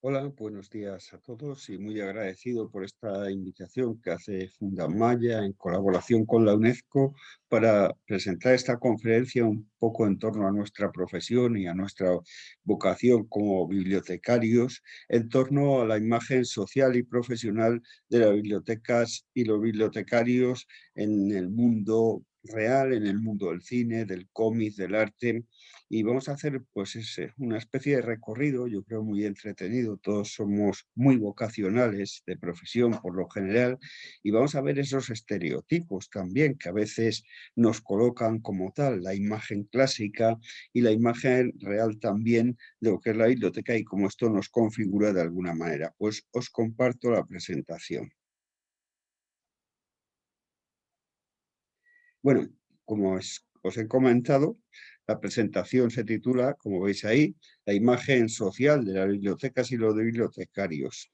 Hola, buenos días a todos y muy agradecido por esta invitación que hace Fundamaya en colaboración con la UNESCO para presentar esta conferencia un poco en torno a nuestra profesión y a nuestra vocación como bibliotecarios, en torno a la imagen social y profesional de las bibliotecas y los bibliotecarios en el mundo real, en el mundo del cine, del cómic, del arte. Y vamos a hacer pues una especie de recorrido, yo creo muy entretenido, todos somos muy vocacionales de profesión por lo general, y vamos a ver esos estereotipos también que a veces nos colocan como tal, la imagen clásica y la imagen real también de lo que es la biblioteca y cómo esto nos configura de alguna manera. Pues os comparto la presentación. Bueno, como os he comentado, la presentación se titula, como veis ahí, la imagen social de las bibliotecas y los bibliotecarios.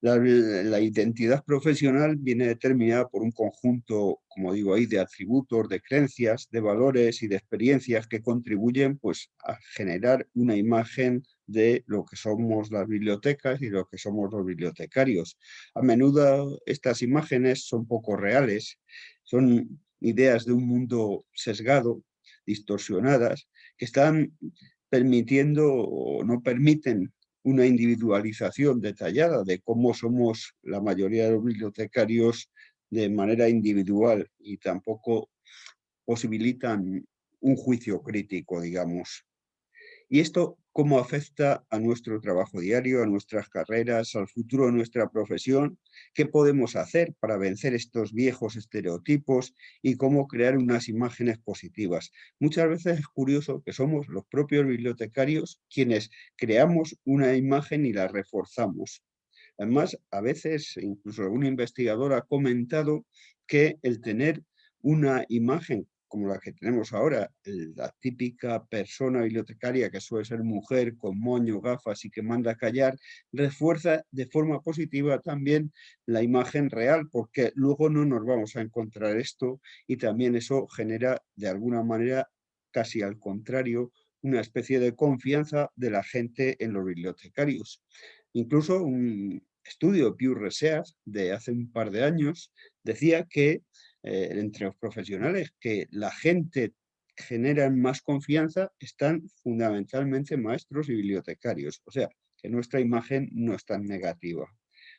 La identidad profesional viene determinada por un conjunto, como digo ahí, de atributos, de creencias, de valores y de experiencias que contribuyen pues, a generar una imagen de lo que somos las bibliotecas y lo que somos los bibliotecarios. A menudo estas imágenes son poco reales, son ideas de un mundo sesgado, distorsionadas, que están permitiendo o no permiten una individualización detallada de cómo somos la mayoría de los bibliotecarios de manera individual y tampoco posibilitan un juicio crítico, digamos. ¿Y esto cómo afecta a nuestro trabajo diario, a nuestras carreras, al futuro de nuestra profesión? ¿Qué podemos hacer para vencer estos viejos estereotipos y cómo crear unas imágenes positivas? Muchas veces es curioso que somos los propios bibliotecarios quienes creamos una imagen y la reforzamos. Además, a veces, incluso algún investigador ha comentado que el tener una imagen como la que tenemos ahora, la típica persona bibliotecaria que suele ser mujer con moño, gafas y que manda a callar, refuerza de forma positiva también la imagen real, porque luego no nos vamos a encontrar esto y también eso genera de alguna manera, casi al contrario, una especie de confianza de la gente en los bibliotecarios. Incluso un estudio Pew Research de hace un par de años decía que entre los profesionales que la gente generan más confianza están fundamentalmente maestros y bibliotecarios. O sea, que nuestra imagen no es tan negativa.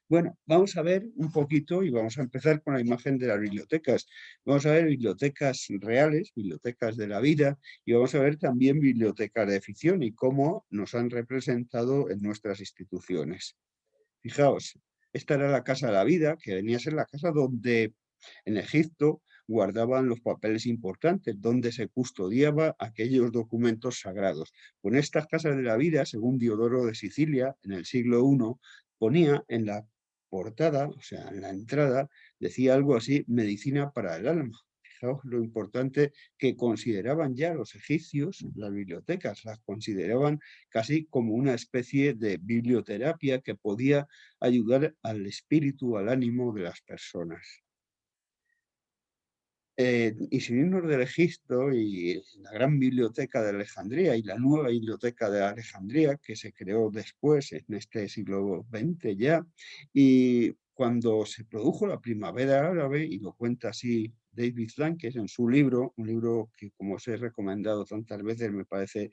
Bueno, vamos a ver un poquito y vamos a empezar con la imagen de las bibliotecas. Vamos a ver bibliotecas reales, bibliotecas de la vida y vamos a ver también bibliotecas de ficción y cómo nos han representado en nuestras instituciones. Fijaos, esta era la casa de la vida, que venía a ser la casa donde en Egipto guardaban los papeles importantes, donde se custodiaba aquellos documentos sagrados. Con estas casas de la vida, según Diodoro de Sicilia, en el siglo I, ponía en la portada, o sea, en la entrada, decía algo así, medicina para el alma. Fijaos lo importante que consideraban ya los egipcios las bibliotecas, las consideraban casi como una especie de biblioterapia que podía ayudar al espíritu, al ánimo de las personas. Y sin irnos del Egipto y la gran biblioteca de Alejandría y la nueva biblioteca de Alejandría que se creó después, en este siglo XX ya, y cuando se produjo la primavera árabe, y lo cuenta así David Blanques en su libro, un libro que como os he recomendado tantas veces me parece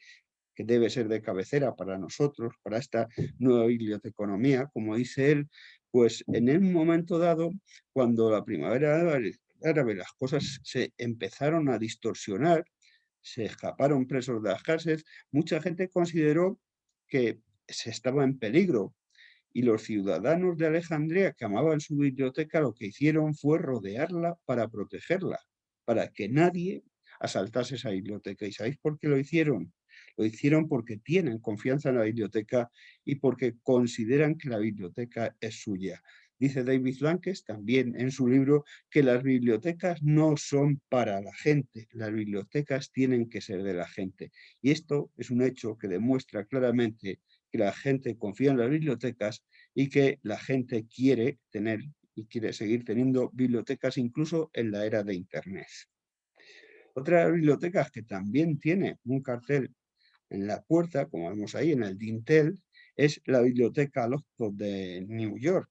que debe ser de cabecera para nosotros, para esta nueva biblioteconomía, como dice él, pues en un momento dado, cuando la primavera árabe las cosas se empezaron a distorsionar, se escaparon presos de las cárceles, mucha gente consideró que se estaba en peligro y los ciudadanos de Alejandría que amaban su biblioteca lo que hicieron fue rodearla para protegerla, para que nadie asaltase esa biblioteca. ¿Y sabéis por qué lo hicieron? Lo hicieron porque tienen confianza en la biblioteca y porque consideran que la biblioteca es suya. Dice David Lankes también en su libro que las bibliotecas no son para la gente, las bibliotecas tienen que ser de la gente. Y esto es un hecho que demuestra claramente que la gente confía en las bibliotecas y que la gente quiere tener y quiere seguir teniendo bibliotecas incluso en la era de Internet. Otra de las bibliotecas que también tiene un cartel en la puerta, como vemos ahí en el dintel, es la Biblioteca Lofton de New York.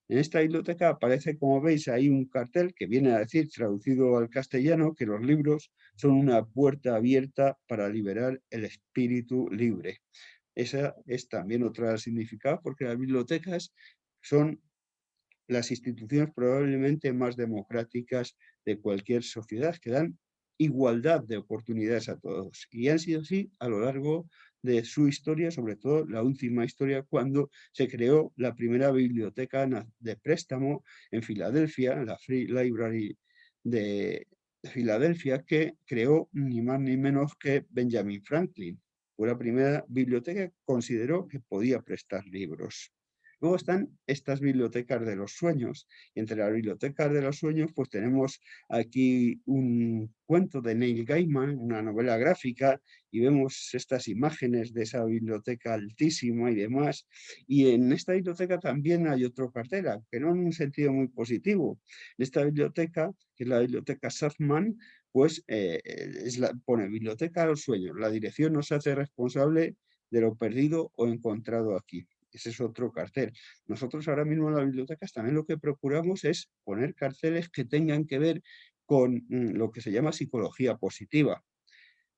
En esta biblioteca aparece, como veis, ahí un cartel que viene a decir, traducido al castellano, que los libros son una puerta abierta para liberar el espíritu libre. Esa es también otra significado, porque las bibliotecas son las instituciones probablemente más democráticas de cualquier sociedad, que dan igualdad de oportunidades a todos. Y han sido así a lo largo de su historia, sobre todo la última historia, cuando se creó la primera biblioteca de préstamo en Filadelfia, la Free Library de Filadelfia, que creó ni más ni menos que Benjamin Franklin. Fue la primera biblioteca que consideró que podía prestar libros. Luego están estas bibliotecas de los sueños. Y entre las bibliotecas de los sueños, pues tenemos aquí un cuento de Neil Gaiman, una novela gráfica, y vemos estas imágenes de esa biblioteca altísima y demás. Y en esta biblioteca también hay otro cartel, que no en un sentido muy positivo. En esta biblioteca, que es la biblioteca Safman, pues pone Biblioteca de los Sueños. La dirección no se hace responsable de lo perdido o encontrado aquí. Ese es otro cartel. Nosotros ahora mismo en las bibliotecas también lo que procuramos es poner carteles que tengan que ver con lo que se llama psicología positiva.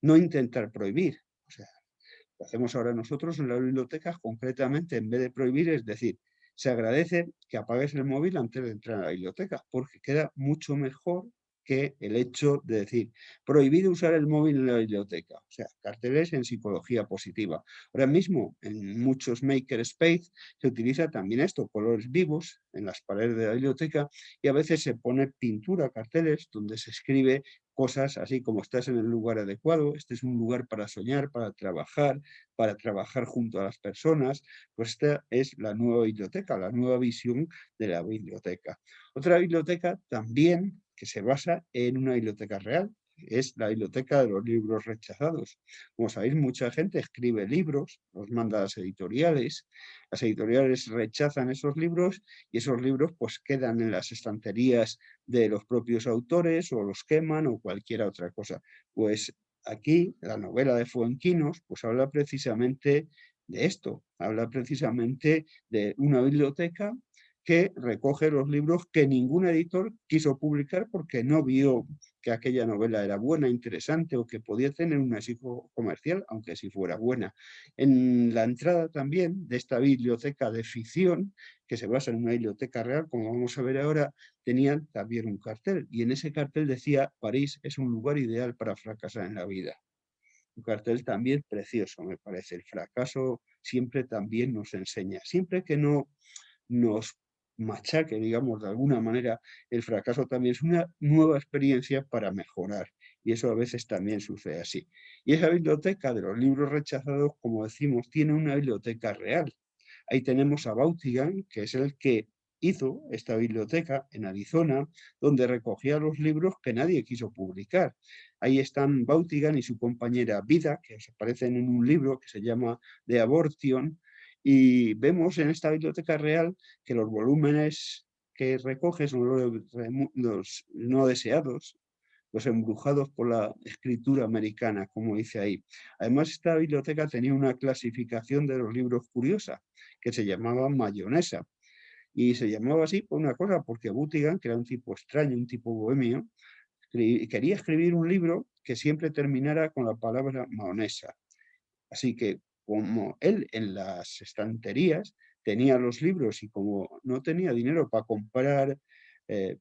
No intentar prohibir. O sea, lo hacemos ahora nosotros en las bibliotecas concretamente, en vez de prohibir, es decir, se agradece que apagues el móvil antes de entrar a la biblioteca, porque queda mucho mejor que el hecho de decir, prohibido usar el móvil en la biblioteca. O sea, carteles en psicología positiva. Ahora mismo, en muchos makerspace se utiliza también esto, colores vivos en las paredes de la biblioteca, y a veces se pone pintura, carteles, donde se escribe cosas así como estás en el lugar adecuado, este es un lugar para soñar, para trabajar junto a las personas. Pues esta es la nueva biblioteca, la nueva visión de la biblioteca. Otra biblioteca también que se basa en una biblioteca real, es la biblioteca de los libros rechazados. Como sabéis, mucha gente escribe libros, los manda a las editoriales rechazan esos libros y esos libros pues quedan en las estanterías de los propios autores o los queman o cualquier otra cosa. Pues aquí la novela de Fuenquinos pues habla precisamente de esto, habla precisamente de una biblioteca que recoge los libros que ningún editor quiso publicar porque no vio que aquella novela era buena, interesante o que podía tener un éxito comercial, aunque si fuera buena. En la entrada también de esta biblioteca de ficción, que se basa en una biblioteca real, como vamos a ver ahora, tenían también un cartel y en ese cartel decía París es un lugar ideal para fracasar en la vida. Un cartel también precioso, me parece. El fracaso siempre también nos enseña. Siempre que no nos machaque, digamos, de alguna manera, el fracaso también es una nueva experiencia para mejorar. Y eso a veces también sucede así. Y esa biblioteca de los libros rechazados, como decimos, tiene una biblioteca real. Ahí tenemos a Vautigan, que es el que hizo esta biblioteca en Arizona, donde recogía los libros que nadie quiso publicar. Ahí están Vautigan y su compañera Vida, que aparecen en un libro que se llama The Abortion, y vemos en esta biblioteca real que los volúmenes que recoge son los no deseados, los embrujados por la escritura americana, como dice ahí. Además, esta biblioteca tenía una clasificación de los libros curiosa, que se llamaba mayonesa. Y se llamaba así por una cosa, porque Butigan, que era un tipo extraño, un tipo bohemio, quería escribir un libro que siempre terminara con la palabra mayonesa. Así que como él en las estanterías tenía los libros y como no tenía dinero para comprar eh,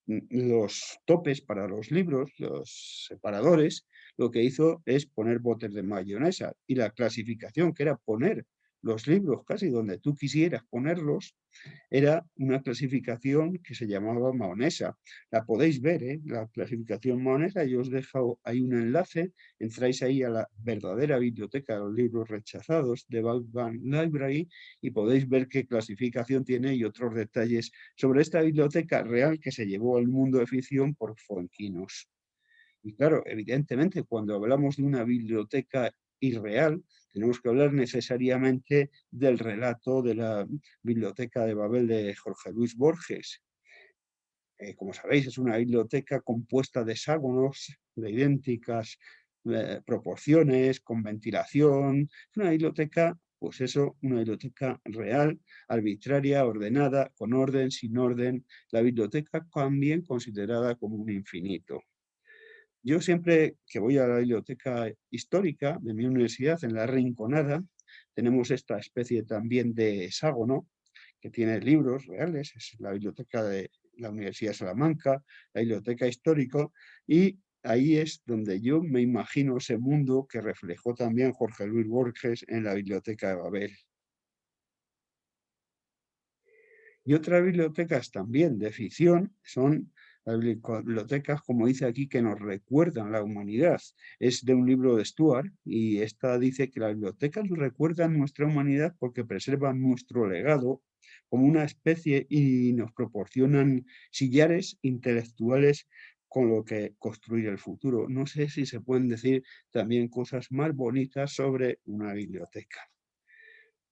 los topes para los libros, los separadores, lo que hizo es poner botes de mayonesa y la clasificación, que era poner los libros casi donde tú quisieras ponerlos, era una clasificación que se llamaba mahonesa. La podéis ver, ¿eh? La clasificación mahonesa, yo os dejo ahí un enlace, entráis ahí a la verdadera biblioteca de los libros rechazados de Vaughan Library y podéis ver qué clasificación tiene y otros detalles sobre esta biblioteca real que se llevó al mundo de ficción por Fuenquinos. Y claro, evidentemente, cuando hablamos de una biblioteca irreal, tenemos que hablar necesariamente del relato de la Biblioteca de Babel de Jorge Luis Borges. Como sabéis, es una biblioteca compuesta de hexágonos de idénticas proporciones, con ventilación. Es una biblioteca Pues eso, una biblioteca real, arbitraria, ordenada, con orden, sin orden, la biblioteca también considerada como un infinito. Yo siempre que voy a la biblioteca histórica de mi universidad, en la Rinconada, tenemos esta especie también de hexágono que tiene libros reales, es la biblioteca de la Universidad de Salamanca, la biblioteca histórica, y ahí es donde yo me imagino ese mundo que reflejó también Jorge Luis Borges en la Biblioteca de Babel. Y otras bibliotecas también de ficción son las bibliotecas, como dice aquí, que nos recuerdan la humanidad. Es de un libro de Stuart y esta dice que las bibliotecas nos recuerdan nuestra humanidad porque preservan nuestro legado como una especie y nos proporcionan sillares intelectuales con lo que construir el futuro. No sé si se pueden decir también cosas más bonitas sobre una biblioteca.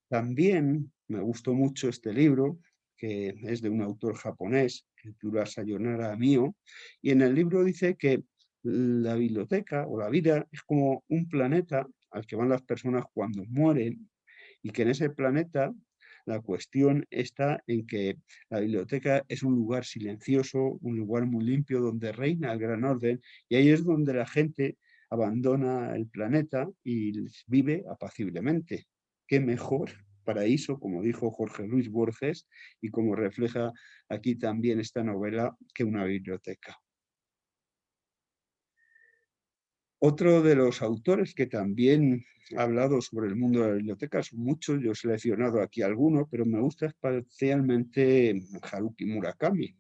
También me gustó mucho este libro, que es de un autor japonés, que titula Sayonara Mio, y en el libro dice que la biblioteca o la vida es como un planeta al que van las personas cuando mueren y que en ese planeta la cuestión está en que la biblioteca es un lugar silencioso, un lugar muy limpio donde reina el gran orden y ahí es donde la gente abandona el planeta y vive apaciblemente. ¿Qué mejor paraíso, como dijo Jorge Luis Borges y como refleja aquí también esta novela, que una biblioteca? Otro de los autores que también ha hablado sobre el mundo de la biblioteca, son muchos, yo he seleccionado aquí algunos, pero me gusta especialmente Haruki Murakami.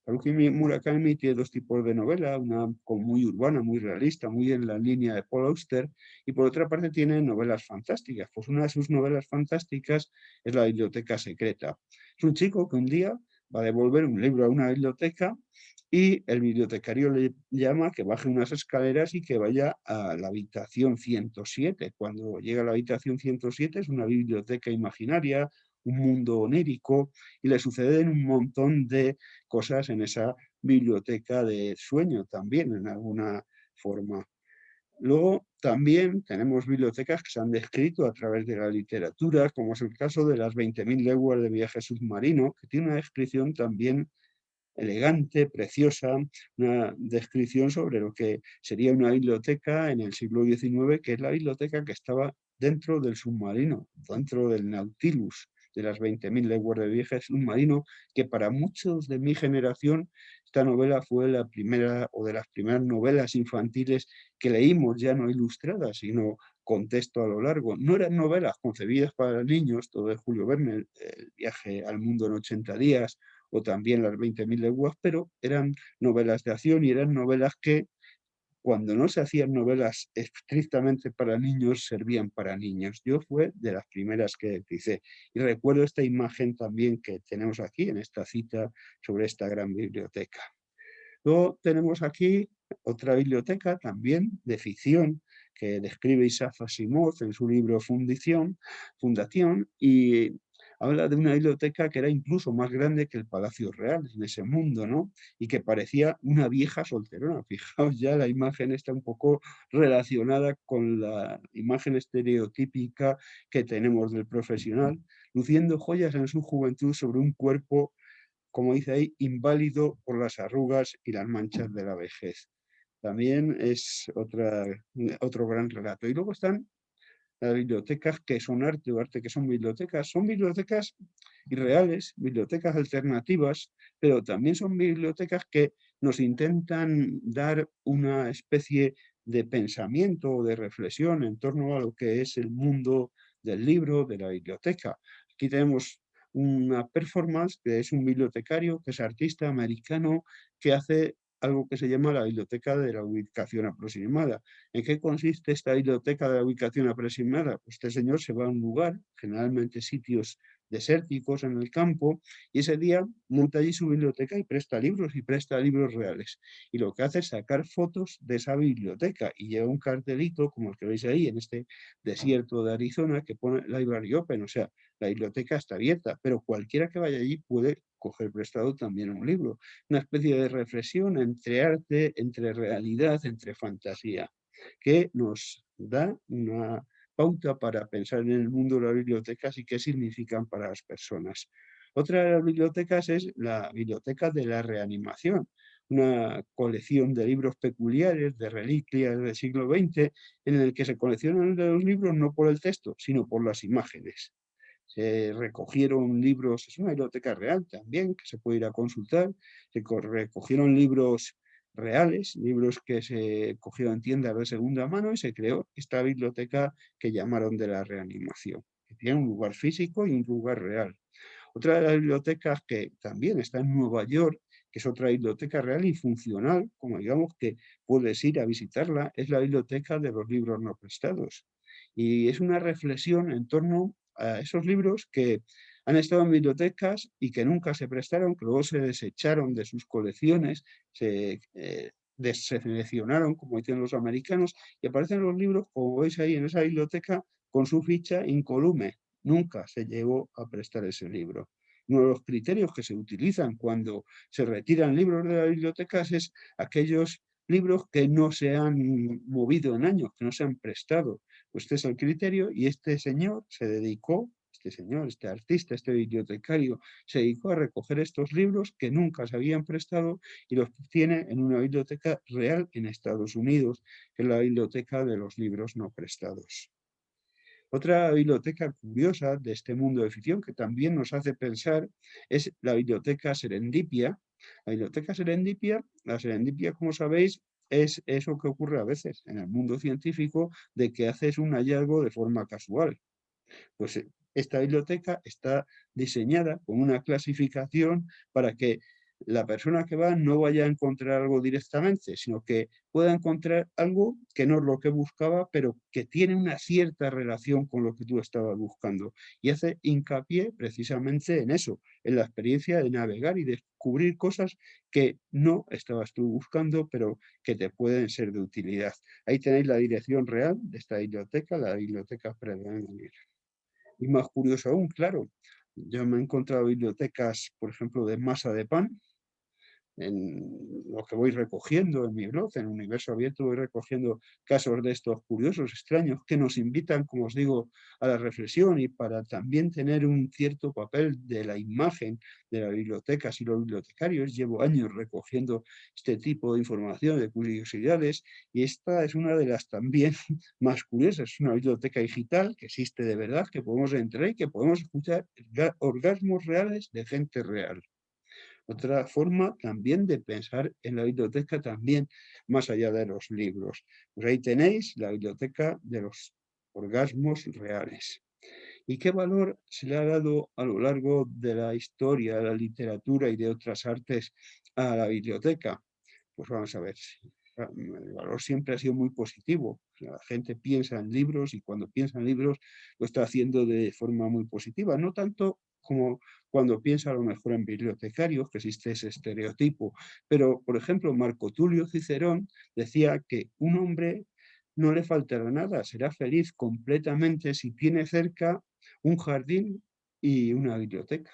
Haruki Murakami tiene dos tipos de novela, una como muy urbana, muy realista, muy en la línea de Paul Auster, y por otra parte tiene novelas fantásticas. Pues una de sus novelas fantásticas es La biblioteca secreta. Es un chico que un día va a devolver un libro a una biblioteca y el bibliotecario le llama que baje unas escaleras y que vaya a la habitación 107. Cuando llega a la habitación 107 es una biblioteca imaginaria, un mundo onírico, y le suceden un montón de cosas en esa biblioteca de sueño también, en alguna forma. Luego también tenemos bibliotecas que se han descrito a través de la literatura, como es el caso de las 20.000 leguas de viaje submarino, que tiene una descripción también elegante, preciosa, una descripción sobre lo que sería una biblioteca en el siglo XIX, que es la biblioteca que estaba dentro del submarino, dentro del Nautilus, de las 20.000 leguas de viaje submarino, que para muchos de mi generación esta novela fue la primera o de las primeras novelas infantiles que leímos, ya no ilustradas, sino con texto a lo largo. No eran novelas concebidas para niños, todo de Julio Verne, el viaje al mundo en 80 días, o también las 20.000 leguas, pero eran novelas de acción y eran novelas que cuando no se hacían novelas estrictamente para niños, servían para niños. Yo fue de las primeras que utilicé. Y recuerdo esta imagen también que tenemos aquí en esta cita sobre esta gran biblioteca. Luego tenemos aquí otra biblioteca también de ficción que describe Isaac Asimov en su libro Fundación, y habla de una biblioteca que era incluso más grande que el Palacio Real en ese mundo, ¿no? Y que parecía una vieja solterona. Fijaos, ya la imagen está un poco relacionada con la imagen estereotípica que tenemos del profesional, luciendo joyas en su juventud sobre un cuerpo, como dice ahí, inválido por las arrugas y las manchas de la vejez. También es otro gran relato. Y luego están las bibliotecas que son arte o arte que son bibliotecas irreales, bibliotecas alternativas, pero también son bibliotecas que nos intentan dar una especie de pensamiento o de reflexión en torno a lo que es el mundo del libro, de la biblioteca. Aquí tenemos una performance que es un bibliotecario, que es artista americano, que hace algo que se llama la biblioteca de la ubicación aproximada. ¿En qué consiste esta biblioteca de la ubicación aproximada? Pues este señor se va a un lugar, generalmente sitios desérticos en el campo, y ese día monta allí su biblioteca y presta libros reales. Y lo que hace es sacar fotos de esa biblioteca y lleva un cartelito, como el que veis ahí en este desierto de Arizona, que pone Library Open, o sea, la biblioteca está abierta, pero cualquiera que vaya allí puede coger prestado también un libro. Una especie de reflexión entre arte, entre realidad, entre fantasía, que nos da una pauta para pensar en el mundo de las bibliotecas y qué significan para las personas. Otra de las bibliotecas es la Biblioteca de la Reanimación, una colección de libros peculiares, de reliquias del siglo XX, en el que se coleccionan los libros no por el texto, sino por las imágenes. Se recogieron libros, es una biblioteca real también, que se puede ir a consultar, recogieron libros reales, libros que se cogieron en tiendas de segunda mano y se creó esta biblioteca que llamaron de la reanimación, que tiene un lugar físico y un lugar real. Otra de las bibliotecas que también está en Nueva York, que es otra biblioteca real y funcional, como digamos que puedes ir a visitarla, es la Biblioteca de los Libros No Prestados. Y es una reflexión en torno a esos libros que han estado en bibliotecas y que nunca se prestaron, que luego se desecharon de sus colecciones, se deseleccionaron, como dicen los americanos, y aparecen los libros, como veis ahí en esa biblioteca, con su ficha incolume. Nunca se llegó a prestar ese libro. Uno de los criterios que se utilizan cuando se retiran libros de las bibliotecas es aquellos libros que no se han movido en años, que no se han prestado. Pues este es el criterio y este señor se dedicó, este señor, este artista, este bibliotecario, se dedicó a recoger estos libros que nunca se habían prestado y los tiene en una biblioteca real en Estados Unidos, que es la Biblioteca de los Libros No Prestados. Otra biblioteca curiosa de este mundo de ficción que también nos hace pensar es la Biblioteca Serendipia. La Serendipia, como sabéis, es eso que ocurre a veces en el mundo científico de que haces un hallazgo de forma casual. Pues esta biblioteca está diseñada con una clasificación para que la persona que va no vaya a encontrar algo directamente, sino que pueda encontrar algo que no es lo que buscaba, pero que tiene una cierta relación con lo que tú estabas buscando. Y hace hincapié precisamente en eso, en la experiencia de navegar y descubrir cosas que no estabas tú buscando, pero que te pueden ser de utilidad. Ahí tenéis la dirección real de esta biblioteca, la Biblioteca Prevenir. Y más curioso aún, claro, yo me he encontrado bibliotecas, por ejemplo, de masa de pan, en lo que voy recogiendo en mi blog, en Universo Abierto, voy recogiendo casos de estos curiosos, extraños, que nos invitan, como os digo, a la reflexión y para también tener un cierto papel de la imagen de las bibliotecas y los bibliotecarios. Llevo años recogiendo este tipo de información, de curiosidades, y esta es una de las también más curiosas. Es una biblioteca digital que existe de verdad, que podemos entrar y que podemos escuchar orgasmos reales de gente real. Otra forma también de pensar en la biblioteca también más allá de los libros. Pues ahí tenéis la biblioteca de los orgasmos reales. ¿Y qué valor se le ha dado a lo largo de la historia, de la literatura y de otras artes a la biblioteca? Pues vamos a ver. El valor siempre ha sido muy positivo. La gente piensa en libros y cuando piensa en libros lo está haciendo de forma muy positiva. No tanto como cuando piensa a lo mejor en bibliotecarios, que existe ese estereotipo. Pero, por ejemplo, Marco Tulio Cicerón decía que un hombre no le faltará nada, será feliz completamente si tiene cerca un jardín y una biblioteca.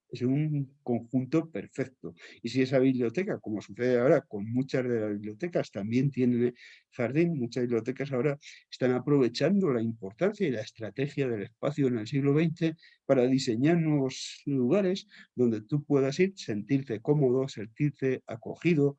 Es un conjunto perfecto. Y si esa biblioteca, como sucede ahora con muchas de las bibliotecas, también tiene jardín, muchas bibliotecas ahora están aprovechando la importancia y la estrategia del espacio en el siglo XX para diseñar nuevos lugares donde tú puedas ir, sentirte cómodo, sentirte acogido,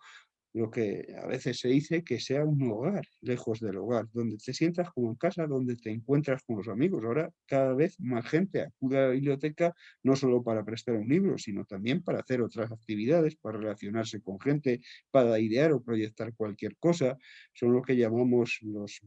lo que a veces se dice que sea un hogar, lejos del hogar, donde te sientas como en casa, donde te encuentras con los amigos. Ahora cada vez más gente acude a la biblioteca no solo para prestar un libro, sino también para hacer otras actividades, para relacionarse con gente, para idear o proyectar cualquier cosa. Son lo que llamamos los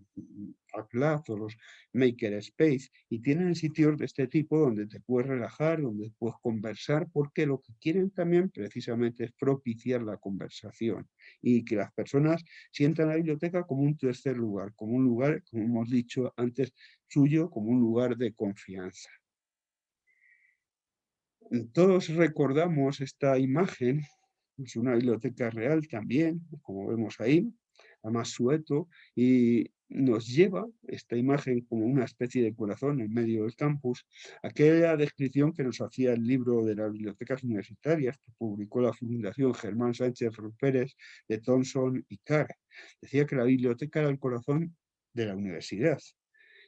ACLAD o los Maker Space y tienen sitios de este tipo donde te puedes relajar, donde puedes conversar, porque lo que quieren también precisamente es propiciar la conversación y que las personas sientan la biblioteca como un tercer lugar, como un lugar, como hemos dicho antes, suyo, como un lugar de confianza. Todos recordamos esta imagen, es una biblioteca real también, como vemos ahí, además sueto, y nos lleva esta imagen como una especie de corazón en medio del campus, aquella descripción que nos hacía el libro de las bibliotecas universitarias que publicó la Fundación Germán Sánchez Pérez de Thomson y Carr. Decía que la biblioteca era el corazón de la universidad.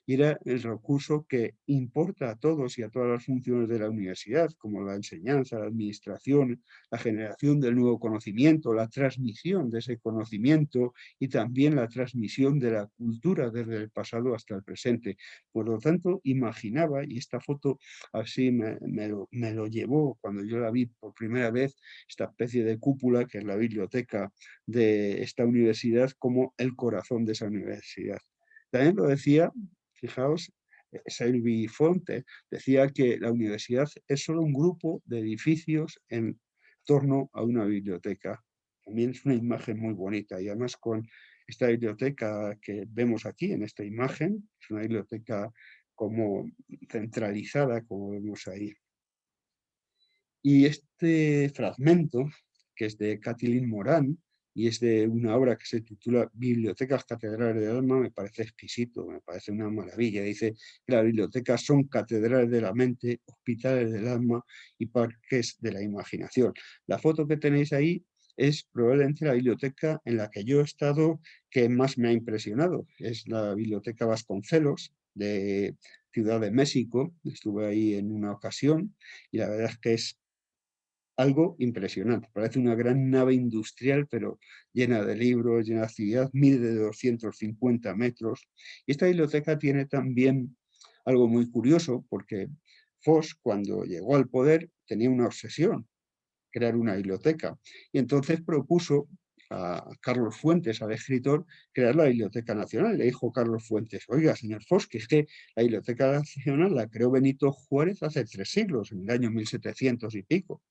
y era el recurso que importa a todos y a todas las funciones de la universidad, como la enseñanza, la administración, la generación del nuevo conocimiento, la transmisión de ese conocimiento y también la transmisión de la cultura desde el pasado hasta el presente. Por lo tanto, imaginaba, y esta foto así me lo llevó cuando yo la vi por primera vez, esta especie de cúpula que es la biblioteca de esta universidad, como el corazón de esa universidad. También lo decía, fijaos, Selby Fonte, decía que la universidad es solo un grupo de edificios en torno a una biblioteca. También es una imagen muy bonita y además con esta biblioteca que vemos aquí en esta imagen, es una biblioteca como centralizada, como vemos ahí. Y este fragmento, que es de Kathleen Moran, y es de una obra que se titula Bibliotecas Catedrales del Alma, me parece exquisito, me parece una maravilla. Dice que las bibliotecas son catedrales de la mente, hospitales del alma y parques de la imaginación. La foto que tenéis ahí es probablemente la biblioteca en la que yo he estado que más me ha impresionado. Es la Biblioteca Vasconcelos de Ciudad de México. Estuve ahí en una ocasión y la verdad es que es algo impresionante. Parece una gran nave industrial, pero llena de libros, llena de actividad, mide 250 metros. Y esta biblioteca tiene también algo muy curioso, porque Fox, cuando llegó al poder, tenía una obsesión, crear una biblioteca. Y entonces propuso a Carlos Fuentes, al escritor, crear la Biblioteca Nacional. Le dijo Carlos Fuentes: oiga, señor Fox, que es que la Biblioteca Nacional la creó Benito Juárez hace 3 siglos, en el año 1700 y pico.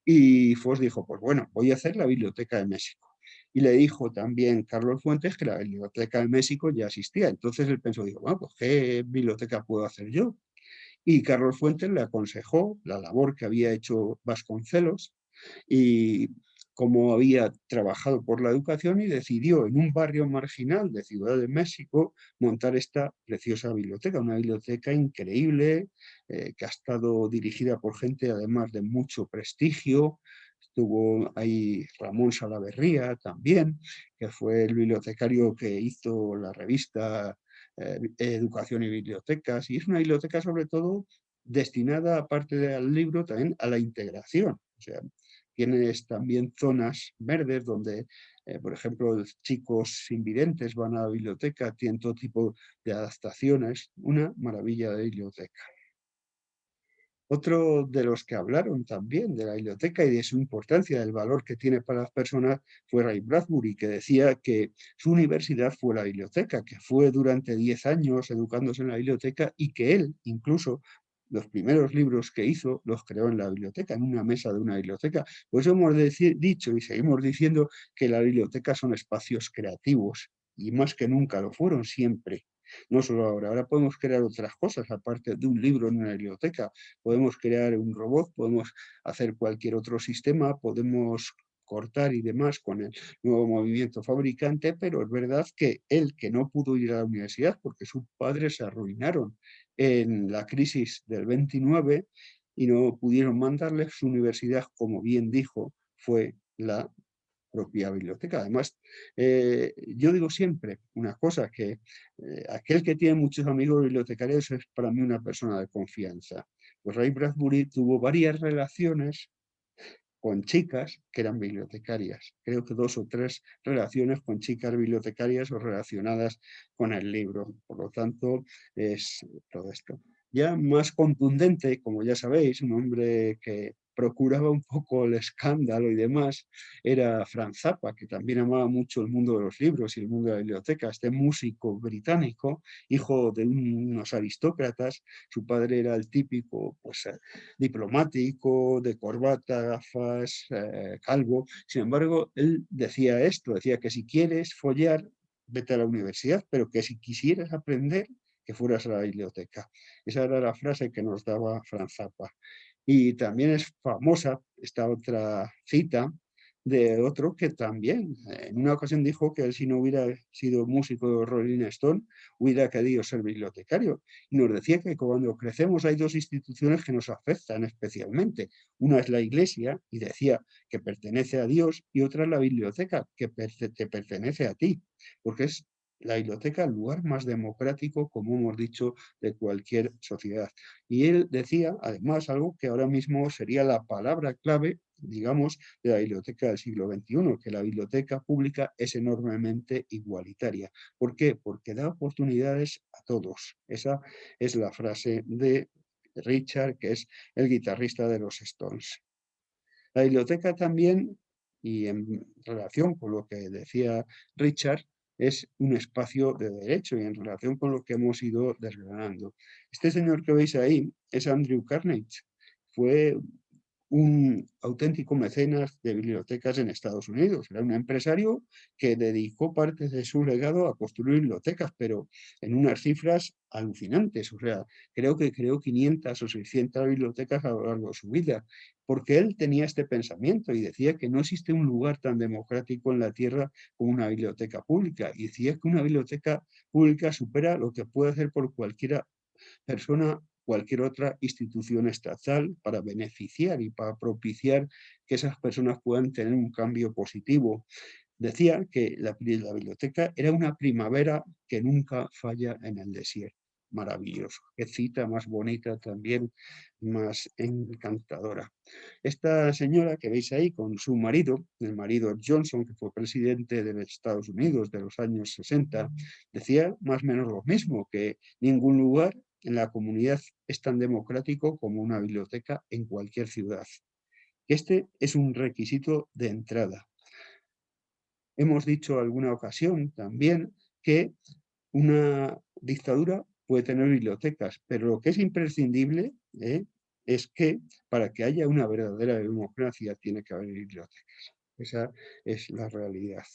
Y Fox dijo: pues bueno, voy a hacer la Biblioteca de México. Y le dijo también Carlos Fuentes que la Biblioteca de México ya existía. Entonces él pensó, dijo, bueno, pues ¿qué biblioteca puedo hacer yo? Y Carlos Fuentes le aconsejó la labor que había hecho Vasconcelos y cómo había trabajado por la educación, y decidió en un barrio marginal de Ciudad de México montar esta preciosa biblioteca, una biblioteca increíble que ha estado dirigida por gente además de mucho prestigio. Estuvo ahí Ramón Salaverría también, que fue el bibliotecario que hizo la revista Educación y Bibliotecas, y es una biblioteca sobre todo destinada, aparte del libro, también a la integración. O sea, tienes también zonas verdes donde, por ejemplo, chicos invidentes van a la biblioteca, tienen todo tipo de adaptaciones, una maravilla de biblioteca. Otro de los que hablaron también de la biblioteca y de su importancia, del valor que tiene para las personas, fue Ray Bradbury, que decía que su universidad fue la biblioteca, que fue durante 10 años educándose en la biblioteca y que él, incluso, los primeros libros que hizo los creó en la biblioteca, en una mesa de una biblioteca. Por eso hemos dicho y seguimos diciendo que las bibliotecas son espacios creativos y más que nunca lo fueron siempre. No solo ahora, ahora podemos crear otras cosas aparte de un libro en una biblioteca. Podemos crear un robot, podemos hacer cualquier otro sistema, podemos cortar y demás con el nuevo movimiento fabricante, pero es verdad que él, que no pudo ir a la universidad porque sus padres se arruinaron en la crisis del 29 y no pudieron mandarle, su universidad, como bien dijo, fue la propia biblioteca. Además, yo digo siempre una cosa, que aquel que tiene muchos amigos bibliotecarios es para mí una persona de confianza. Pues Ray Bradbury tuvo varias relaciones con chicas que eran bibliotecarias. Creo que 2 o 3 relaciones con chicas bibliotecarias o relacionadas con el libro. Por lo tanto, es todo esto. Ya más contundente, como ya sabéis, un hombre que procuraba un poco el escándalo y demás, era Franz Zappa, que también amaba mucho el mundo de los libros y el mundo de la biblioteca. Este músico británico, hijo de unos aristócratas, su padre era el típico, pues, diplomático, de corbata, gafas, calvo. Sin embargo, él decía esto, decía que si quieres follar, vete a la universidad, pero que si quisieras aprender, que fueras a la biblioteca. Esa era la frase que nos daba Franz Zappa. Y también es famosa esta otra cita de otro que también en una ocasión dijo que él, si no hubiera sido músico de Rolling Stone, hubiera querido ser bibliotecario. Y nos decía que cuando crecemos hay 2 instituciones que nos afectan especialmente. Una es la iglesia, y decía que pertenece a Dios, y otra es la biblioteca, que te pertenece a ti, porque es la biblioteca el lugar más democrático, como hemos dicho, de cualquier sociedad. Y él decía, además, algo que ahora mismo sería la palabra clave, digamos, de la biblioteca del siglo XXI, que la biblioteca pública es enormemente igualitaria. ¿Por qué? Porque da oportunidades a todos. Esa es la frase de Richard, que es el guitarrista de los Stones. La biblioteca también, y en relación con lo que decía Richard, es un espacio de derecho y en relación con lo que hemos ido desgranando. Este señor que veis ahí es Andrew Carnegie. Fue un auténtico mecenas de bibliotecas en Estados Unidos. Era un empresario que dedicó parte de su legado a construir bibliotecas, pero en unas cifras alucinantes. O sea, creo que creó 500 o 600 bibliotecas a lo largo de su vida, porque él tenía este pensamiento y decía que no existe un lugar tan democrático en la Tierra como una biblioteca pública. Y decía que una biblioteca pública supera lo que puede hacer por cualquiera persona cualquier otra institución estatal para beneficiar y para propiciar que esas personas puedan tener un cambio positivo. Decía que la biblioteca era una primavera que nunca falla en el desierto. Maravilloso. Qué cita más bonita también, más encantadora. Esta señora que veis ahí con su marido, el marido Johnson, que fue presidente de los Estados Unidos de los años 60, decía más o menos lo mismo, que ningún lugar en la comunidad es tan democrático como una biblioteca en cualquier ciudad. Este es un requisito de entrada. Hemos dicho alguna ocasión también que una dictadura puede tener bibliotecas, pero lo que es imprescindible es que para que haya una verdadera democracia tiene que haber bibliotecas. Esa es la realidad.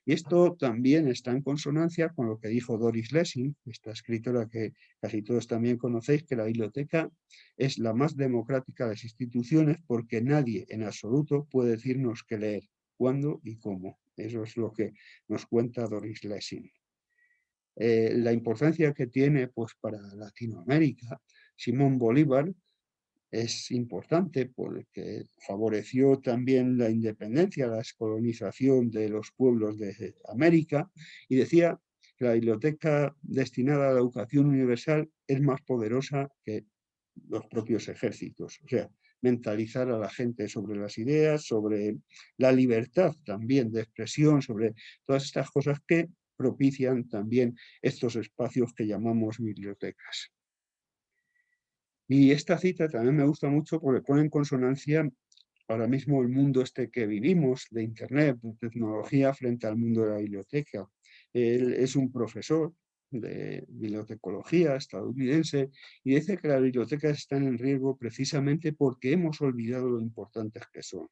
Y esto también está en consonancia con lo que dijo Doris Lessing, esta escritora que casi todos también conocéis, que la biblioteca es la más democrática de las instituciones porque nadie en absoluto puede decirnos qué leer, cuándo y cómo. Eso es lo que nos cuenta Doris Lessing. La importancia que tiene pues, para Latinoamérica, Simón Bolívar es importante porque favoreció también la independencia, la descolonización de los pueblos de América y decía que la biblioteca destinada a la educación universal es más poderosa que los propios ejércitos. O sea, mentalizar a la gente sobre las ideas, sobre la libertad también de expresión, sobre todas estas cosas que propician también estos espacios que llamamos bibliotecas. Y esta cita también me gusta mucho porque pone en consonancia ahora mismo el mundo este que vivimos, de Internet, de tecnología, frente al mundo de la biblioteca. Él es un profesor de bibliotecología estadounidense y dice que las bibliotecas están en riesgo precisamente porque hemos olvidado lo importantes que son.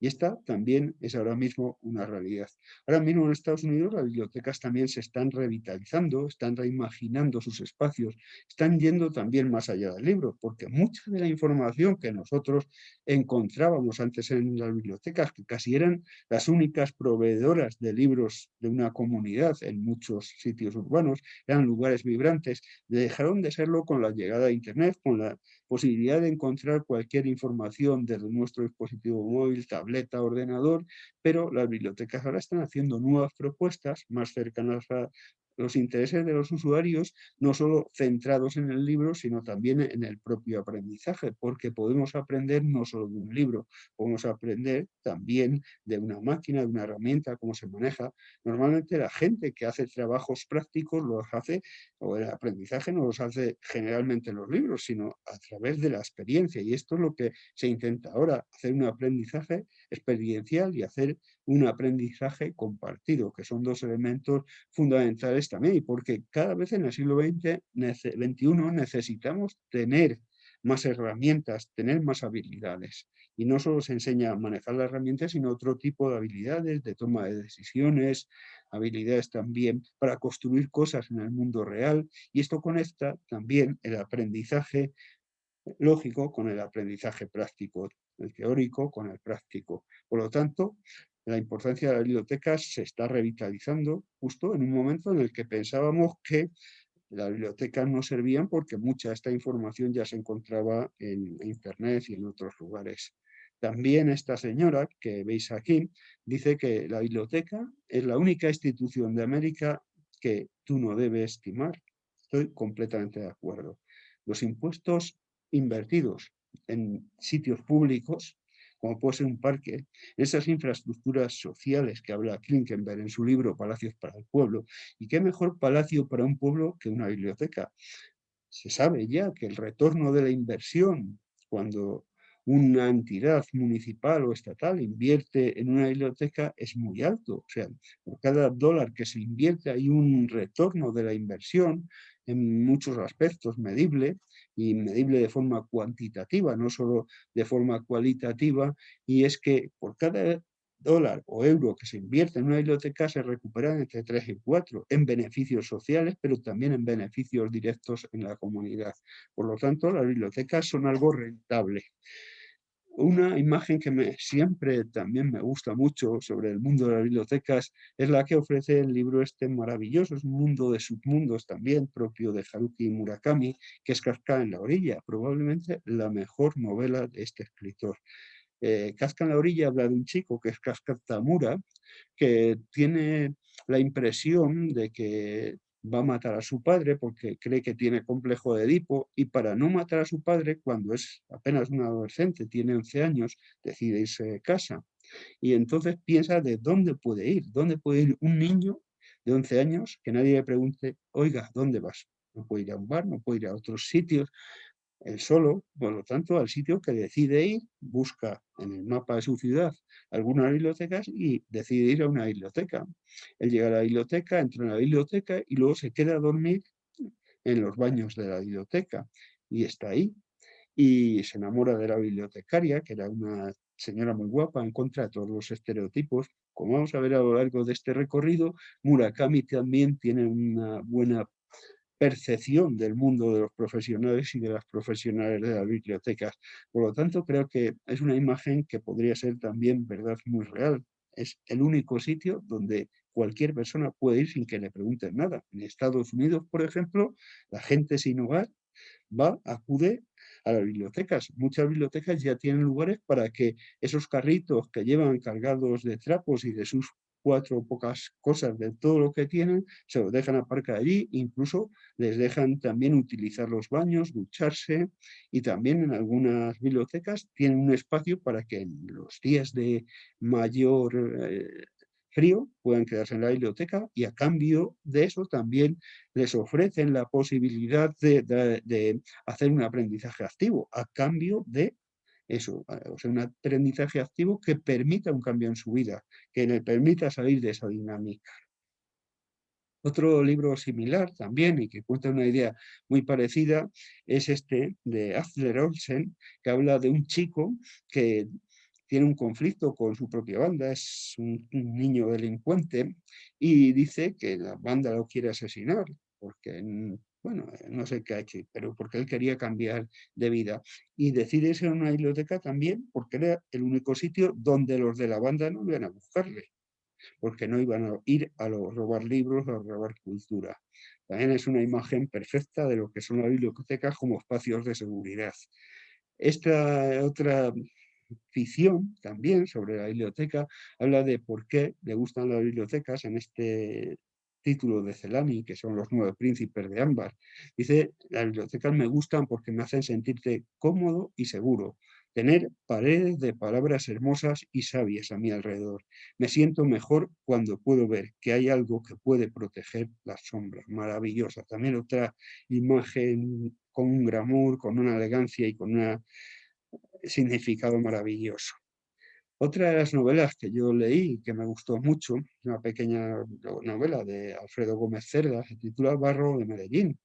Y esta también es ahora mismo una realidad. Ahora mismo en Estados Unidos las bibliotecas también se están revitalizando, están reimaginando sus espacios, están yendo también más allá del libro, porque mucha de la información que nosotros encontrábamos antes en las bibliotecas, que casi eran las únicas proveedoras de libros de una comunidad en muchos sitios urbanos, eran lugares vibrantes, dejaron de serlo con la llegada de Internet, con la posibilidad de encontrar cualquier información desde nuestro dispositivo móvil, tableta, ordenador, pero las bibliotecas ahora están haciendo nuevas propuestas más cercanas a los intereses de los usuarios, no solo centrados en el libro, sino también en el propio aprendizaje, porque podemos aprender no solo de un libro, podemos aprender también de una máquina, de una herramienta, cómo se maneja. Normalmente la gente que hace trabajos prácticos los hace, o el aprendizaje no los hace generalmente en los libros, sino a través de la experiencia. Y esto es lo que se intenta ahora, hacer un aprendizaje experiencial y hacer un aprendizaje compartido, que son dos elementos fundamentales también, y porque cada vez en el siglo XXI necesitamos tener más herramientas, tener más habilidades. Y no solo se enseña a manejar las herramientas, sino otro tipo de habilidades de toma de decisiones, habilidades también para construir cosas en el mundo real. Y esto conecta también el aprendizaje lógico con el aprendizaje práctico, el teórico con el práctico. Por lo tanto, la importancia de las bibliotecas se está revitalizando justo en un momento en el que pensábamos que las bibliotecas no servían porque mucha de esta información ya se encontraba en Internet y en otros lugares. También esta señora que veis aquí dice que la biblioteca es la única institución de América que tú no debes timar. Estoy completamente de acuerdo. Los impuestos invertidos en sitios públicos, como puede ser un parque, esas infraestructuras sociales que habla Klinkenberg en su libro Palacios para el Pueblo. ¿Y qué mejor palacio para un pueblo que una biblioteca? Se sabe ya que el retorno de la inversión, cuando una entidad municipal o estatal invierte en una biblioteca, es muy alto. O sea, por cada dólar que se invierte hay un retorno de la inversión en muchos aspectos medible, y medible de forma cuantitativa, no solo de forma cualitativa, y es que por cada dólar o euro que se invierte en una biblioteca se recuperan entre 3 y 4 en beneficios sociales, pero también en beneficios directos en la comunidad. Por lo tanto, las bibliotecas son algo rentable. Una imagen que siempre también me gusta mucho sobre el mundo de las bibliotecas es la que ofrece el libro este maravilloso, es un mundo de submundos también, propio de Haruki Murakami, que es Kafka en la orilla, probablemente la mejor novela de este escritor. Kafka en la orilla habla de un chico que es Kafka Tamura, que tiene la impresión de que va a matar a su padre porque cree que tiene complejo de Edipo, y para no matar a su padre, cuando es apenas un adolescente, tiene 11 años, decide irse de casa. Y entonces piensa de dónde puede ir un niño de 11 años que nadie le pregunte, oiga, ¿dónde vas? No puede ir a un bar, no puede ir a otros sitios, él solo, por lo tanto, al sitio que decide ir, busca en el mapa de su ciudad algunas bibliotecas y decide ir a una biblioteca. Él llega a la biblioteca, entra en la biblioteca y luego se queda a dormir en los baños de la biblioteca. Y está ahí. Y se enamora de la bibliotecaria, que era una señora muy guapa, en contra de todos los estereotipos. Como vamos a ver a lo largo de este recorrido, Murakami también tiene una buena percepción del mundo de los profesionales y de las profesionales de las bibliotecas. Por lo tanto, creo que es una imagen que podría ser también verdad muy real. Es el único sitio donde cualquier persona puede ir sin que le pregunten nada. En Estados Unidos, por ejemplo, la gente sin hogar acude a las bibliotecas. Muchas bibliotecas ya tienen lugares para que esos carritos que llevan cargados de trapos y de sus cuatro pocas cosas de todo lo que tienen, se los dejan aparcar allí, incluso les dejan también utilizar los baños, ducharse, y también en algunas bibliotecas tienen un espacio para que en los días de mayor frío puedan quedarse en la biblioteca, y a cambio de eso también les ofrecen la posibilidad de hacer un aprendizaje activo, a cambio de eso, o sea, un aprendizaje activo que permita un cambio en su vida, que le permita salir de esa dinámica. Otro libro similar también, y que cuenta una idea muy parecida, es este de Afler Olsen, que habla de un chico que tiene un conflicto con su propia banda, es un niño delincuente, y dice que la banda lo quiere asesinar, porque, bueno, no sé qué ha hecho, pero porque él quería cambiar de vida. Y decide irse a una biblioteca también, porque era el único sitio donde los de la banda no iban a buscarle, porque no iban a ir a robar libros, a robar cultura. También es una imagen perfecta de lo que son las bibliotecas como espacios de seguridad. Esta otra ficción también sobre la biblioteca habla de por qué le gustan las bibliotecas en este título de Celani, que son los 9 príncipes de Ámbar. Dice, las bibliotecas me gustan porque me hacen sentirte cómodo y seguro, tener paredes de palabras hermosas y sabias a mi alrededor. Me siento mejor cuando puedo ver que hay algo que puede proteger las sombras. Maravillosa. También otra imagen con un glamour, con una elegancia y con un significado maravilloso. Otra de las novelas que yo leí que me gustó mucho, una pequeña novela de Alfredo Gómez Cerda, se titula Barro de Medellín.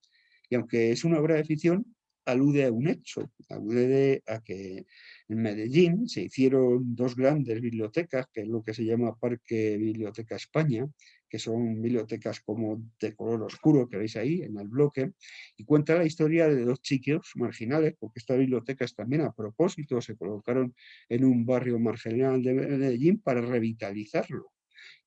Y aunque es una obra de ficción, alude a un hecho, alude a que en Medellín se hicieron dos grandes bibliotecas, que es lo que se llama Parque Biblioteca España, que son bibliotecas como de color oscuro que veis ahí en el bloque, y cuenta la historia de dos chicos marginales, porque estas bibliotecas también a propósito se colocaron en un barrio marginal de Medellín para revitalizarlo.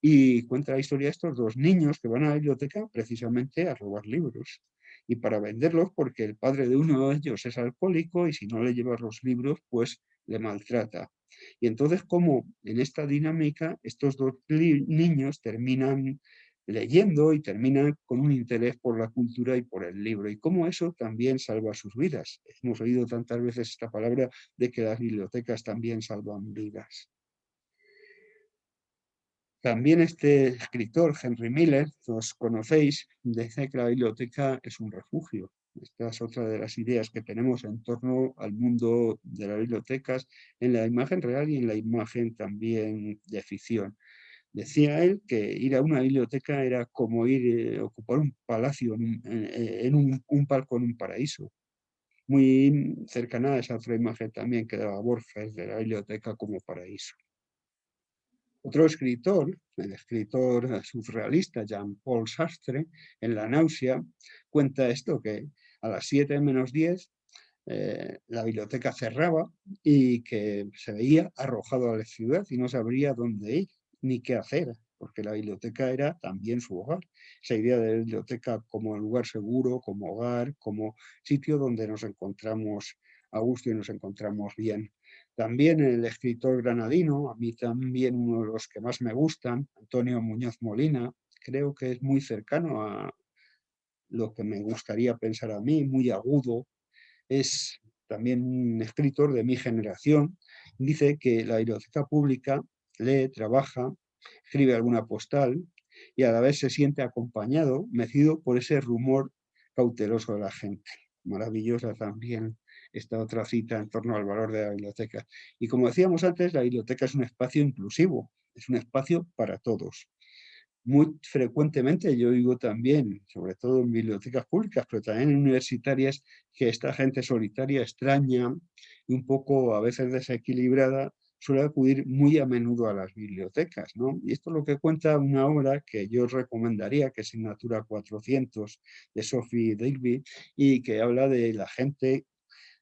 Y cuenta la historia de estos dos niños que van a la biblioteca precisamente a robar libros y para venderlos, porque el padre de uno de ellos es alcohólico y si no le llevas los libros, pues le maltrata. Y entonces, como en esta dinámica, estos dos niños terminan leyendo y terminan con un interés por la cultura y por el libro, y cómo eso también salva sus vidas. Hemos oído tantas veces esta palabra de que las bibliotecas también salvan vidas. También este escritor, Henry Miller, que os conocéis, dice que la biblioteca es un refugio. Esta es otra de las ideas que tenemos en torno al mundo de las bibliotecas, en la imagen real y en la imagen también de ficción. Decía él que ir a una biblioteca era como ir a ocupar un palacio en un palco en un paraíso. Muy cercana a esa otra imagen también que daba Borges de la biblioteca como paraíso. Otro escritor, el escritor surrealista Jean-Paul Sartre, en La náusea, cuenta esto, que a las 7 menos 10 la biblioteca cerraba y que se veía arrojado a la ciudad y no sabría dónde ir ni qué hacer, porque la biblioteca era también su hogar. Esa idea de biblioteca como lugar seguro, como hogar, como sitio donde nos encontramos a gusto y nos encontramos bien. También el escritor granadino, a mí también uno de los que más me gustan, Antonio Muñoz Molina, creo que es muy cercano a lo que me gustaría pensar a mí, muy agudo, es también un escritor de mi generación. Dice que la biblioteca pública lee, trabaja, escribe alguna postal y a la vez se siente acompañado, mecido por ese rumor cauteloso de la gente. Maravillosa también esta otra cita en torno al valor de la biblioteca. Y como decíamos antes, la biblioteca es un espacio inclusivo, es un espacio para todos. Muy frecuentemente yo digo también, sobre todo en bibliotecas públicas, pero también en universitarias, que esta gente solitaria, extraña y un poco a veces desequilibrada, suele acudir muy a menudo a las bibliotecas, ¿no? Y esto es lo que cuenta una obra que yo os recomendaría, que es Signatura 400 de Sophie Davey, y que habla de la gente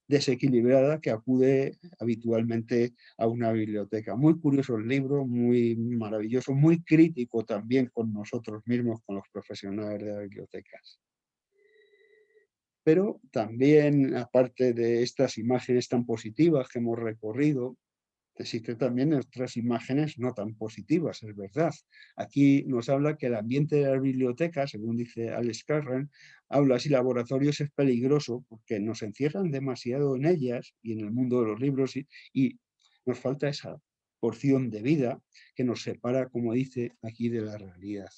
desequilibrada que acude habitualmente a una biblioteca. Muy curioso el libro, muy maravilloso, muy crítico también con nosotros mismos, con los profesionales de las bibliotecas. Pero también, aparte de estas imágenes tan positivas que hemos recorrido, existen también otras imágenes no tan positivas, es verdad. Aquí nos habla que el ambiente de las bibliotecas, según dice Alex Carran, aulas y laboratorios es peligroso porque nos encierran demasiado en ellas y en el mundo de los libros y nos falta esa porción de vida que nos separa, como dice aquí, de la realidad.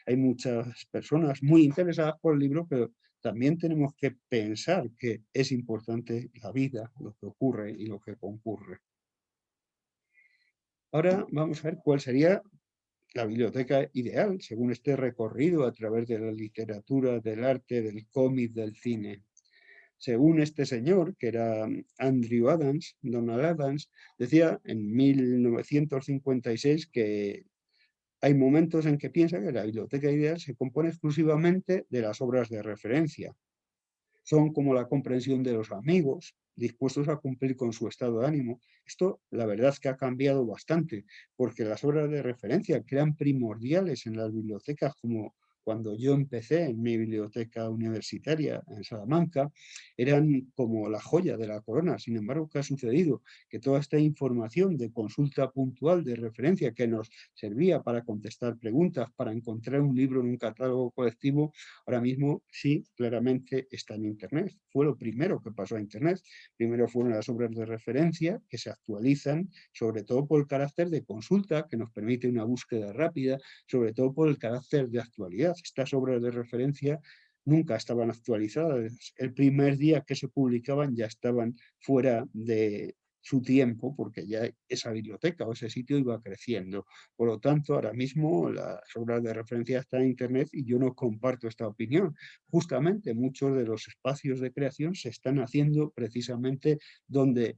Hay muchas personas muy interesadas por el libro, pero también tenemos que pensar que es importante la vida, lo que ocurre y lo que concurre. Ahora vamos a ver cuál sería la biblioteca ideal, según este recorrido a través de la literatura, del arte, del cómic, del cine. Según este señor, que era Andrew Adams, Donald Adams, decía en 1956 que hay momentos en que piensa que la biblioteca ideal se compone exclusivamente de las obras de referencia. Son como la comprensión de los amigos, dispuestos a cumplir con su estado de ánimo. Esto, la verdad, es que ha cambiado bastante, porque las obras de referencia que eran primordiales en las bibliotecas, como cuando yo empecé en mi biblioteca universitaria en Salamanca, eran como la joya de la corona. Sin embargo, ¿qué ha sucedido? Que toda esta información de consulta puntual, de referencia, que nos servía para contestar preguntas, para encontrar un libro en un catálogo colectivo, ahora mismo sí, claramente está en Internet. Fue lo primero que pasó a Internet. Primero fueron las obras de referencia que se actualizan, sobre todo por el carácter de consulta que nos permite una búsqueda rápida, sobre todo por el carácter de actualidad. Estas obras de referencia nunca estaban actualizadas. El primer día que se publicaban ya estaban fuera de su tiempo, porque ya esa biblioteca o ese sitio iba creciendo. Por lo tanto, ahora mismo las obras de referencia están en Internet y yo no comparto esta opinión. Justamente muchos de los espacios de creación se están haciendo precisamente donde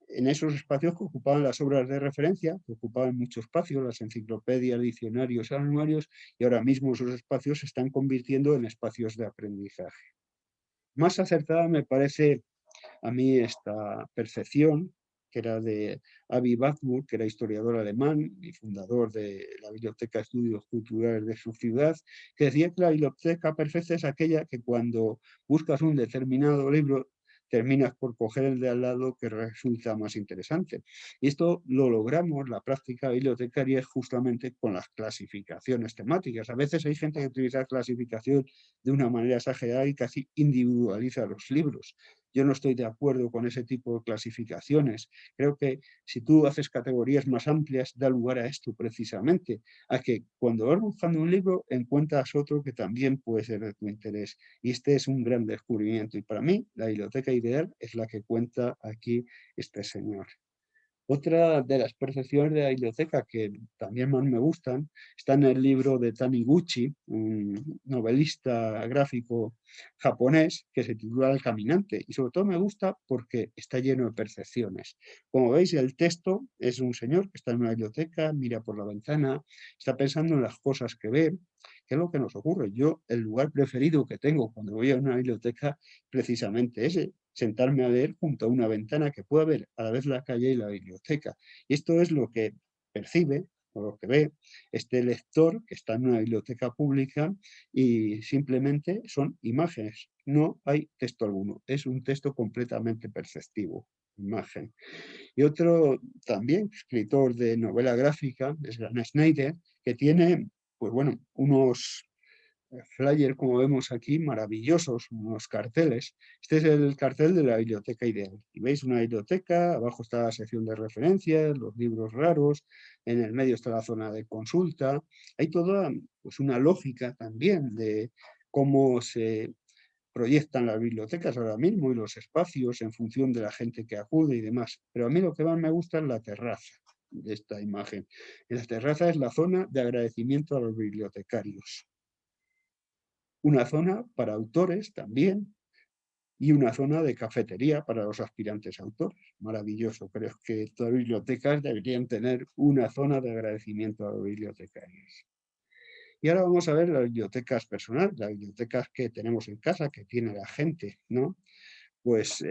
en esos espacios que ocupaban las obras de referencia, que ocupaban mucho espacio, las enciclopedias, diccionarios, anuarios, y ahora mismo esos espacios se están convirtiendo en espacios de aprendizaje. Más acertada me parece a mí esta percepción, que era de Avi Warburg, que era historiador alemán y fundador de la Biblioteca de Estudios Culturales de su ciudad, que decía que la biblioteca perfecta es aquella que cuando buscas un determinado libro terminas por coger el de al lado que resulta más interesante. Y esto lo logramos, la práctica bibliotecaria, justamente con las clasificaciones temáticas. A veces hay gente que utiliza clasificación de una manera exagerada y casi individualiza los libros. Yo no estoy de acuerdo con ese tipo de clasificaciones. Creo que si tú haces categorías más amplias, da lugar a esto precisamente, a que cuando vas buscando un libro encuentras otro que también puede ser de tu interés. Y este es un gran descubrimiento. Y para mí, la biblioteca ideal es la que cuenta aquí este señor. Otra de las percepciones de la biblioteca que también más me gustan está en el libro de Taniguchi, un novelista gráfico japonés que se titula El caminante, y sobre todo me gusta porque está lleno de percepciones. Como veis, el texto es un señor que está en una biblioteca, mira por la ventana, está pensando en las cosas que ve, que es lo que nos ocurre. Yo, el lugar preferido que tengo cuando voy a una biblioteca, precisamente ese, sentarme a leer junto a una ventana que pueda ver a la vez la calle y la biblioteca. Y esto es lo que percibe o lo que ve este lector que está en una biblioteca pública y simplemente son imágenes, no hay texto alguno, es un texto completamente perceptivo, imagen. Y otro también escritor de novela gráfica es Dan Schneider, que tiene, pues bueno, unos flyer, como vemos aquí, maravillosos, unos carteles. Este es el cartel de la biblioteca ideal. Y veis una biblioteca, abajo está la sección de referencias, los libros raros, en el medio está la zona de consulta. Hay toda pues, una lógica también de cómo se proyectan las bibliotecas ahora mismo y los espacios en función de la gente que acude y demás. Pero a mí lo que más me gusta es la terraza de esta imagen. La terraza es la zona de agradecimiento a los bibliotecarios, una zona para autores también y una zona de cafetería para los aspirantes a autores. Maravilloso. Creo que todas las bibliotecas deberían tener una zona de agradecimiento a los bibliotecarios. Y ahora vamos a ver las bibliotecas personales, las bibliotecas que tenemos en casa, que tiene la gente, ¿no? Pues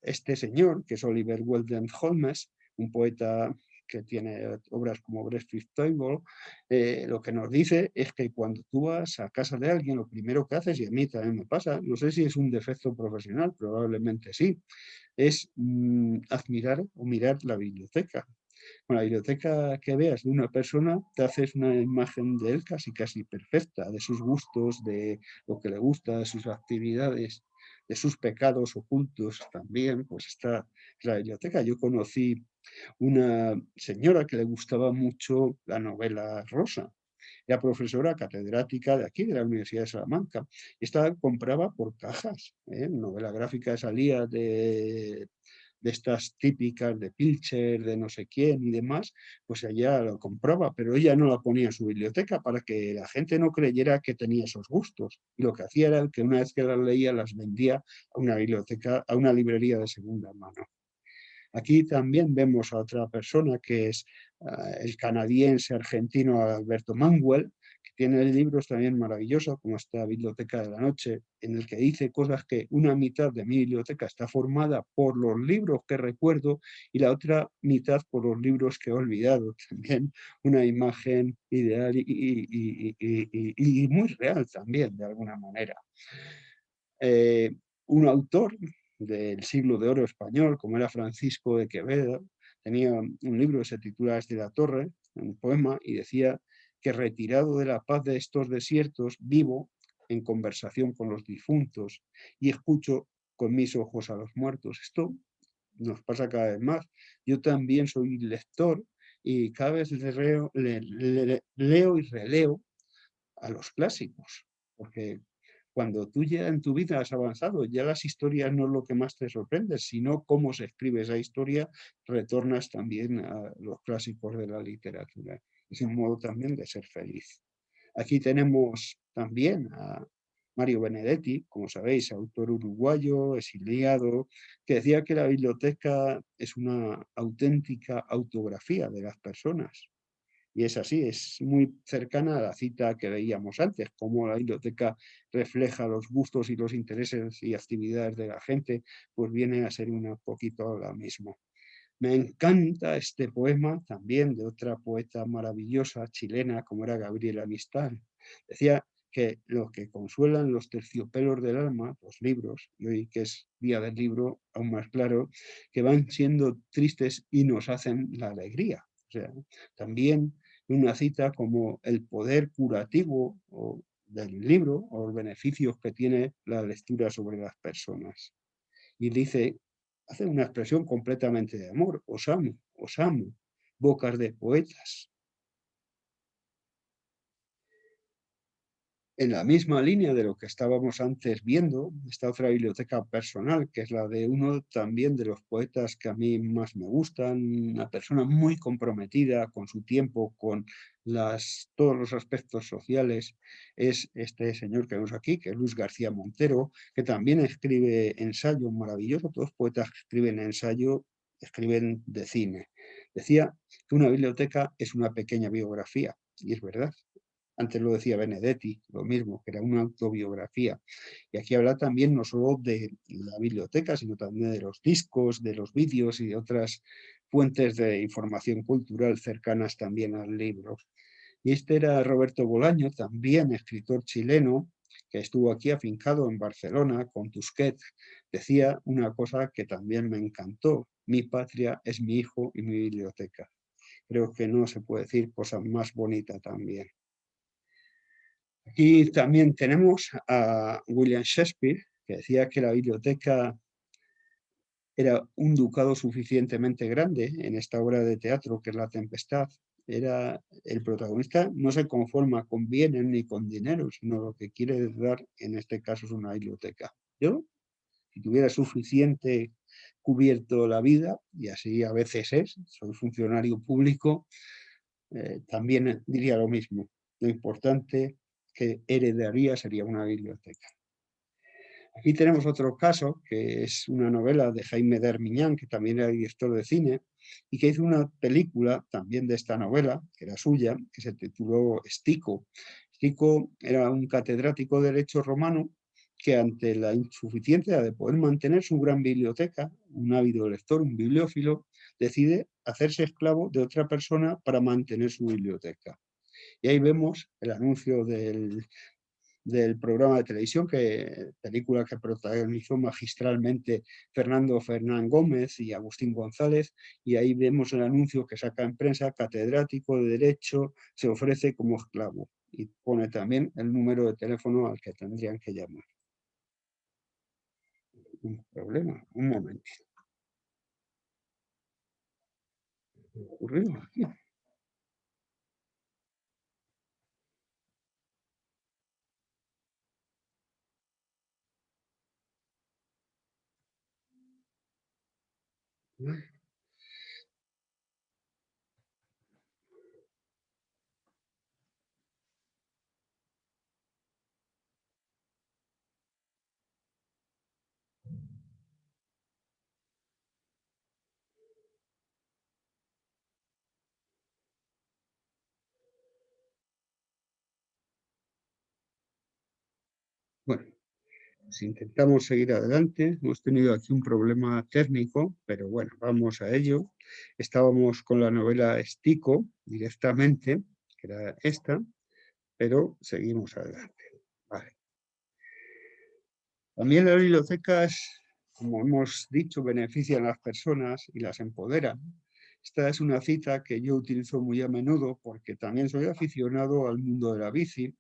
este señor, que es Oliver Wendell Holmes, un poeta que tiene obras como Breakfast Table, lo que nos dice es que cuando tú vas a casa de alguien, lo primero que haces, y a mí también me pasa, no sé si es un defecto profesional, probablemente sí, es admirar o mirar la biblioteca. Con la biblioteca que veas de una persona, te haces una imagen de él casi casi perfecta, de sus gustos, de lo que le gusta, de sus actividades, de sus pecados ocultos también, pues está la biblioteca. Yo conocí una señora que le gustaba mucho la novela rosa. Era profesora catedrática de aquí, de la Universidad de Salamanca. Y esta compraba por cajas. Novela gráfica salía de estas típicas de Pilcher, de no sé quién y demás, pues ella lo compraba, pero ella no la ponía en su biblioteca para que la gente no creyera que tenía esos gustos. Y lo que hacía era que una vez que las leía, las vendía a una biblioteca, a una librería de segunda mano. Aquí también vemos a otra persona que es el canadiense argentino Alberto Manguel, que tiene libros también maravillosos, como esta Biblioteca de la Noche, en el que dice cosas que una mitad de mi biblioteca está formada por los libros que recuerdo y la otra mitad por los libros que he olvidado. También una imagen ideal y muy real también, de alguna manera. Un autor del siglo de oro español, como era Francisco de Quevedo, tenía un libro que se titula Desde la Torre, un poema, y decía que retirado de la paz de estos desiertos, vivo en conversación con los difuntos y escucho con mis ojos a los muertos. Esto nos pasa cada vez más. Yo también soy lector y cada vez leo y releo a los clásicos, porque cuando tú ya en tu vida has avanzado, ya las historias no es lo que más te sorprende, sino cómo se escribe esa historia, retornas también a los clásicos de la literatura. Es un modo también de ser feliz. Aquí tenemos también a Mario Benedetti, como sabéis, autor uruguayo, exiliado, que decía que la biblioteca es una auténtica autografía de las personas. Y es así, es muy cercana a la cita que veíamos antes, cómo la biblioteca refleja los gustos y los intereses y actividades de la gente, pues viene a ser un poquito lo mismo. Me encanta este poema también de otra poeta maravillosa chilena como era Gabriela Mistral. Decía que lo que consuelan los terciopelos del alma, los libros, y hoy que es día del libro, aún más claro, que van siendo tristes y nos hacen la alegría. O sea, también una cita como el poder curativo del libro o los beneficios que tiene la lectura sobre las personas. Y dice, hace una expresión completamente de amor, os amo, bocas de poetas. En la misma línea de lo que estábamos antes viendo, esta otra biblioteca personal, que es la de uno también de los poetas que a mí más me gustan, una persona muy comprometida con su tiempo, con todos los aspectos sociales, es este señor que vemos aquí, que es Luis García Montero, que también escribe ensayo maravilloso. Todos los poetas que escriben ensayo escriben de cine. Decía que una biblioteca es una pequeña biografía, y es verdad. Antes lo decía Benedetti, lo mismo, que era una autobiografía. Y aquí habla también no solo de la biblioteca, sino también de los discos, de los vídeos y de otras fuentes de información cultural cercanas también al libro. Y este era Roberto Bolaño, también escritor chileno, que estuvo aquí afincado en Barcelona con Tusquets. Decía una cosa que también me encantó: mi patria es mi hijo y mi biblioteca. Creo que no se puede decir cosa más bonita también. Aquí también tenemos a William Shakespeare, que decía que la biblioteca era un ducado suficientemente grande en esta obra de teatro que es La Tempestad. Era el protagonista, no se conforma con bienes ni con dinero, sino lo que quiere dar en este caso es una biblioteca. Yo, si tuviera suficiente cubierto la vida, y así a veces es, soy funcionario público, también diría lo mismo. Lo importante que heredaría sería una biblioteca. Aquí tenemos otro caso, que es una novela de Jaime D'Armiñán, que también era director de cine, y que hizo una película también de esta novela, que era suya, que se tituló Estico. Estico era un catedrático de Derecho romano que, ante la insuficiencia de poder mantener su gran biblioteca, un ávido lector, un bibliófilo, decide hacerse esclavo de otra persona para mantener su biblioteca. Y ahí vemos el anuncio del programa de televisión, película que protagonizó magistralmente Fernando Fernán Gómez y Agustín González, y ahí vemos el anuncio que saca en prensa: catedrático de Derecho se ofrece como esclavo, y pone también el número de teléfono al que tendrían que llamar. Un problema, un momento. ¿Qué ocurrió aquí? Bueno, si intentamos seguir adelante, hemos tenido aquí un problema técnico, pero bueno, vamos a ello. Estábamos con la novela Estico directamente, que era esta, pero seguimos adelante. Vale. También las bibliotecas, como hemos dicho, benefician a las personas y las empoderan. Esta es una cita que yo utilizo muy a menudo porque también soy aficionado al mundo de la bici.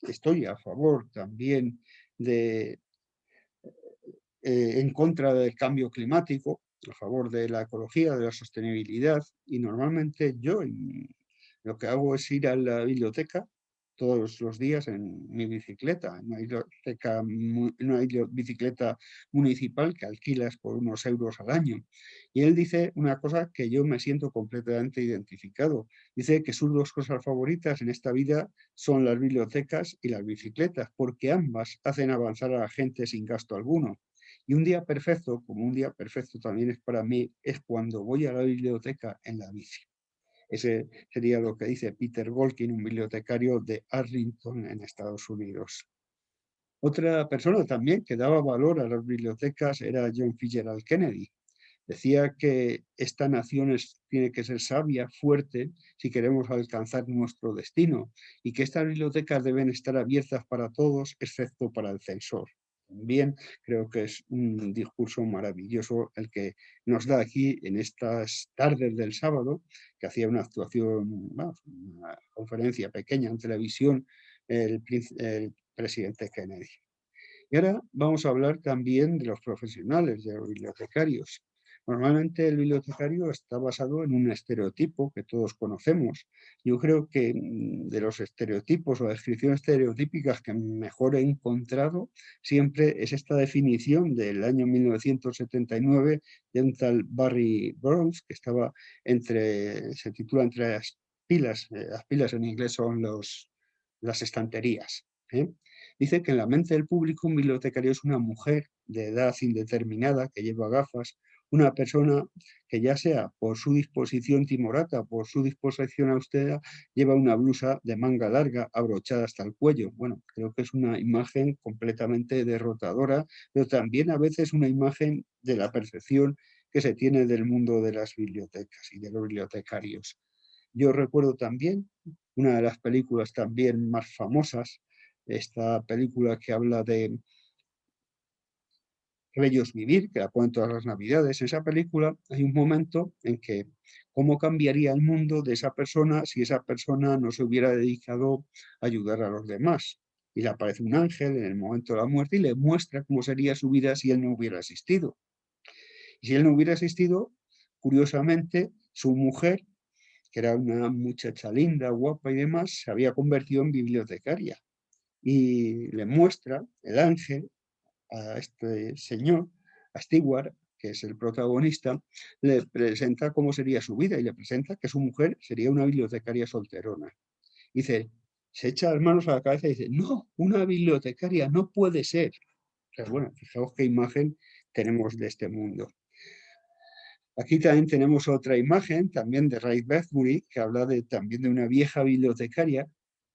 Estoy a favor también de en contra del cambio climático, a favor de la ecología, de la sostenibilidad, y normalmente yo lo que hago es ir a la biblioteca todos los días en mi bicicleta, en una bicicleta municipal que alquilas por unos euros al año. Y él dice una cosa que yo me siento completamente identificado. Dice que sus dos cosas favoritas en esta vida son las bibliotecas y las bicicletas, porque ambas hacen avanzar a la gente sin gasto alguno. Y un día perfecto, como un día perfecto también es para mí, es cuando voy a la biblioteca en la bici. Ese sería lo que dice Peter Golkin, un bibliotecario de Arlington, en Estados Unidos. Otra persona también que daba valor a las bibliotecas era John Fitzgerald Kennedy. Decía que esta nación tiene que ser sabia, fuerte, si queremos alcanzar nuestro destino, y que estas bibliotecas deben estar abiertas para todos, excepto para el censor. También creo que es un discurso maravilloso el que nos da aquí en estas tardes del sábado, que hacía una actuación, una conferencia pequeña en televisión, el presidente Kennedy. Y ahora vamos a hablar también de los profesionales, de los bibliotecarios. Normalmente el bibliotecario está basado en un estereotipo que todos conocemos. Yo creo que de los estereotipos o descripciones estereotípicas que mejor he encontrado siempre es esta definición del año 1979 de un tal Barry Burroughs, que estaba se titula Entre las pilas en inglés son las estanterías. ¿Eh? Dice que en la mente del público un bibliotecario es una mujer de edad indeterminada que lleva gafas, una persona que ya sea por su disposición timorata, por su disposición austera, lleva una blusa de manga larga abrochada hasta el cuello. Bueno, creo que es una imagen completamente derrotadora, pero también a veces una imagen de la percepción que se tiene del mundo de las bibliotecas y de los bibliotecarios. Yo recuerdo también una de las películas también más famosas, esta película que habla de Bellos Vivir, que la ponen todas las navidades. En esa película hay un momento en que cómo cambiaría el mundo de esa persona si esa persona no se hubiera dedicado a ayudar a los demás. Y le aparece un ángel en el momento de la muerte y le muestra cómo sería su vida si él no hubiera existido. Y si él no hubiera existido, curiosamente, su mujer, que era una muchacha linda, guapa y demás, se había convertido en bibliotecaria. Y le muestra el ángel a este señor, a Stewart, que es el protagonista, le presenta cómo sería su vida y le presenta que su mujer sería una bibliotecaria solterona. Dice, se echa las manos a la cabeza y dice, no, una bibliotecaria no puede ser. Pero bueno, fijaos qué imagen tenemos de este mundo. Aquí también tenemos otra imagen, también de Ray Bradbury, que habla también de una vieja bibliotecaria.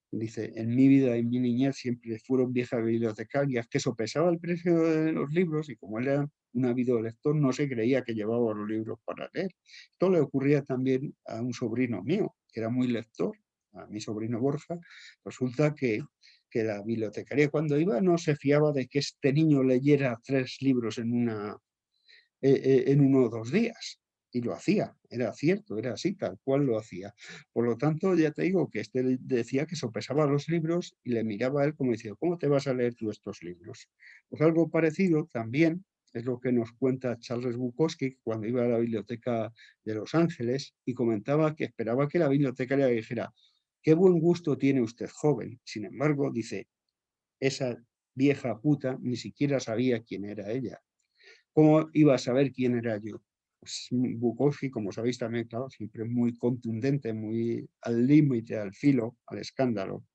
Dice, en mi vida y en mi niñez siempre fueron viejas bibliotecarias que sopesaba el precio de los libros y como él era un ávido lector no se creía que llevaba los libros para leer. Esto le ocurría también a un sobrino mío, que era muy lector, a mi sobrino Borja. Resulta que la bibliotecaria cuando iba no se fiaba de que este niño leyera 3 libros en 1 o 2 días. Y lo hacía, era cierto, era así, tal cual lo hacía. Por lo tanto, ya te digo que este decía que sopesaba los libros y le miraba a él como diciendo, ¿cómo te vas a leer tú estos libros? Pues algo parecido también es lo que nos cuenta Charles Bukowski cuando iba a la biblioteca de Los Ángeles y comentaba que esperaba que la bibliotecaria le dijera, qué buen gusto tiene usted, joven. Sin embargo, dice, esa vieja puta ni siquiera sabía quién era ella. ¿Cómo iba a saber quién era yo? Pues Bukowski, como sabéis también, claro, siempre muy contundente, muy al límite, al filo, al escándalo.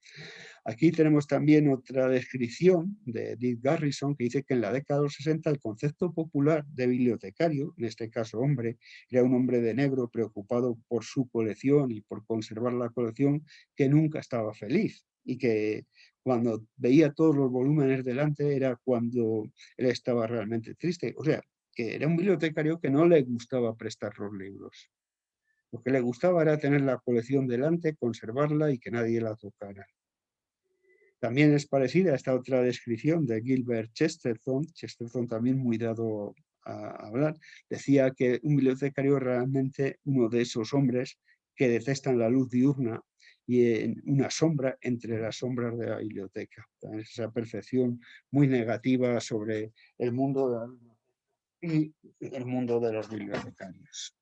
Aquí tenemos también otra descripción de Dick Garrison que dice que en la década de los 60 el concepto popular de bibliotecario, en este caso hombre, era un hombre de negro preocupado por su colección y por conservar la colección que nunca estaba feliz y que cuando veía todos los volúmenes delante era cuando él estaba realmente triste. O sea, que era un bibliotecario que no le gustaba prestar los libros. Lo que le gustaba era tener la colección delante, conservarla y que nadie la tocara. También es parecida a esta otra descripción de Gilbert Chesterton, Chesterton también muy dado a hablar, decía que un bibliotecario es realmente uno de esos hombres que detestan la luz diurna y en una sombra entre las sombras de la biblioteca. Esa percepción muy negativa sobre el mundo de la biblioteca y el mundo de los bibliotecarios.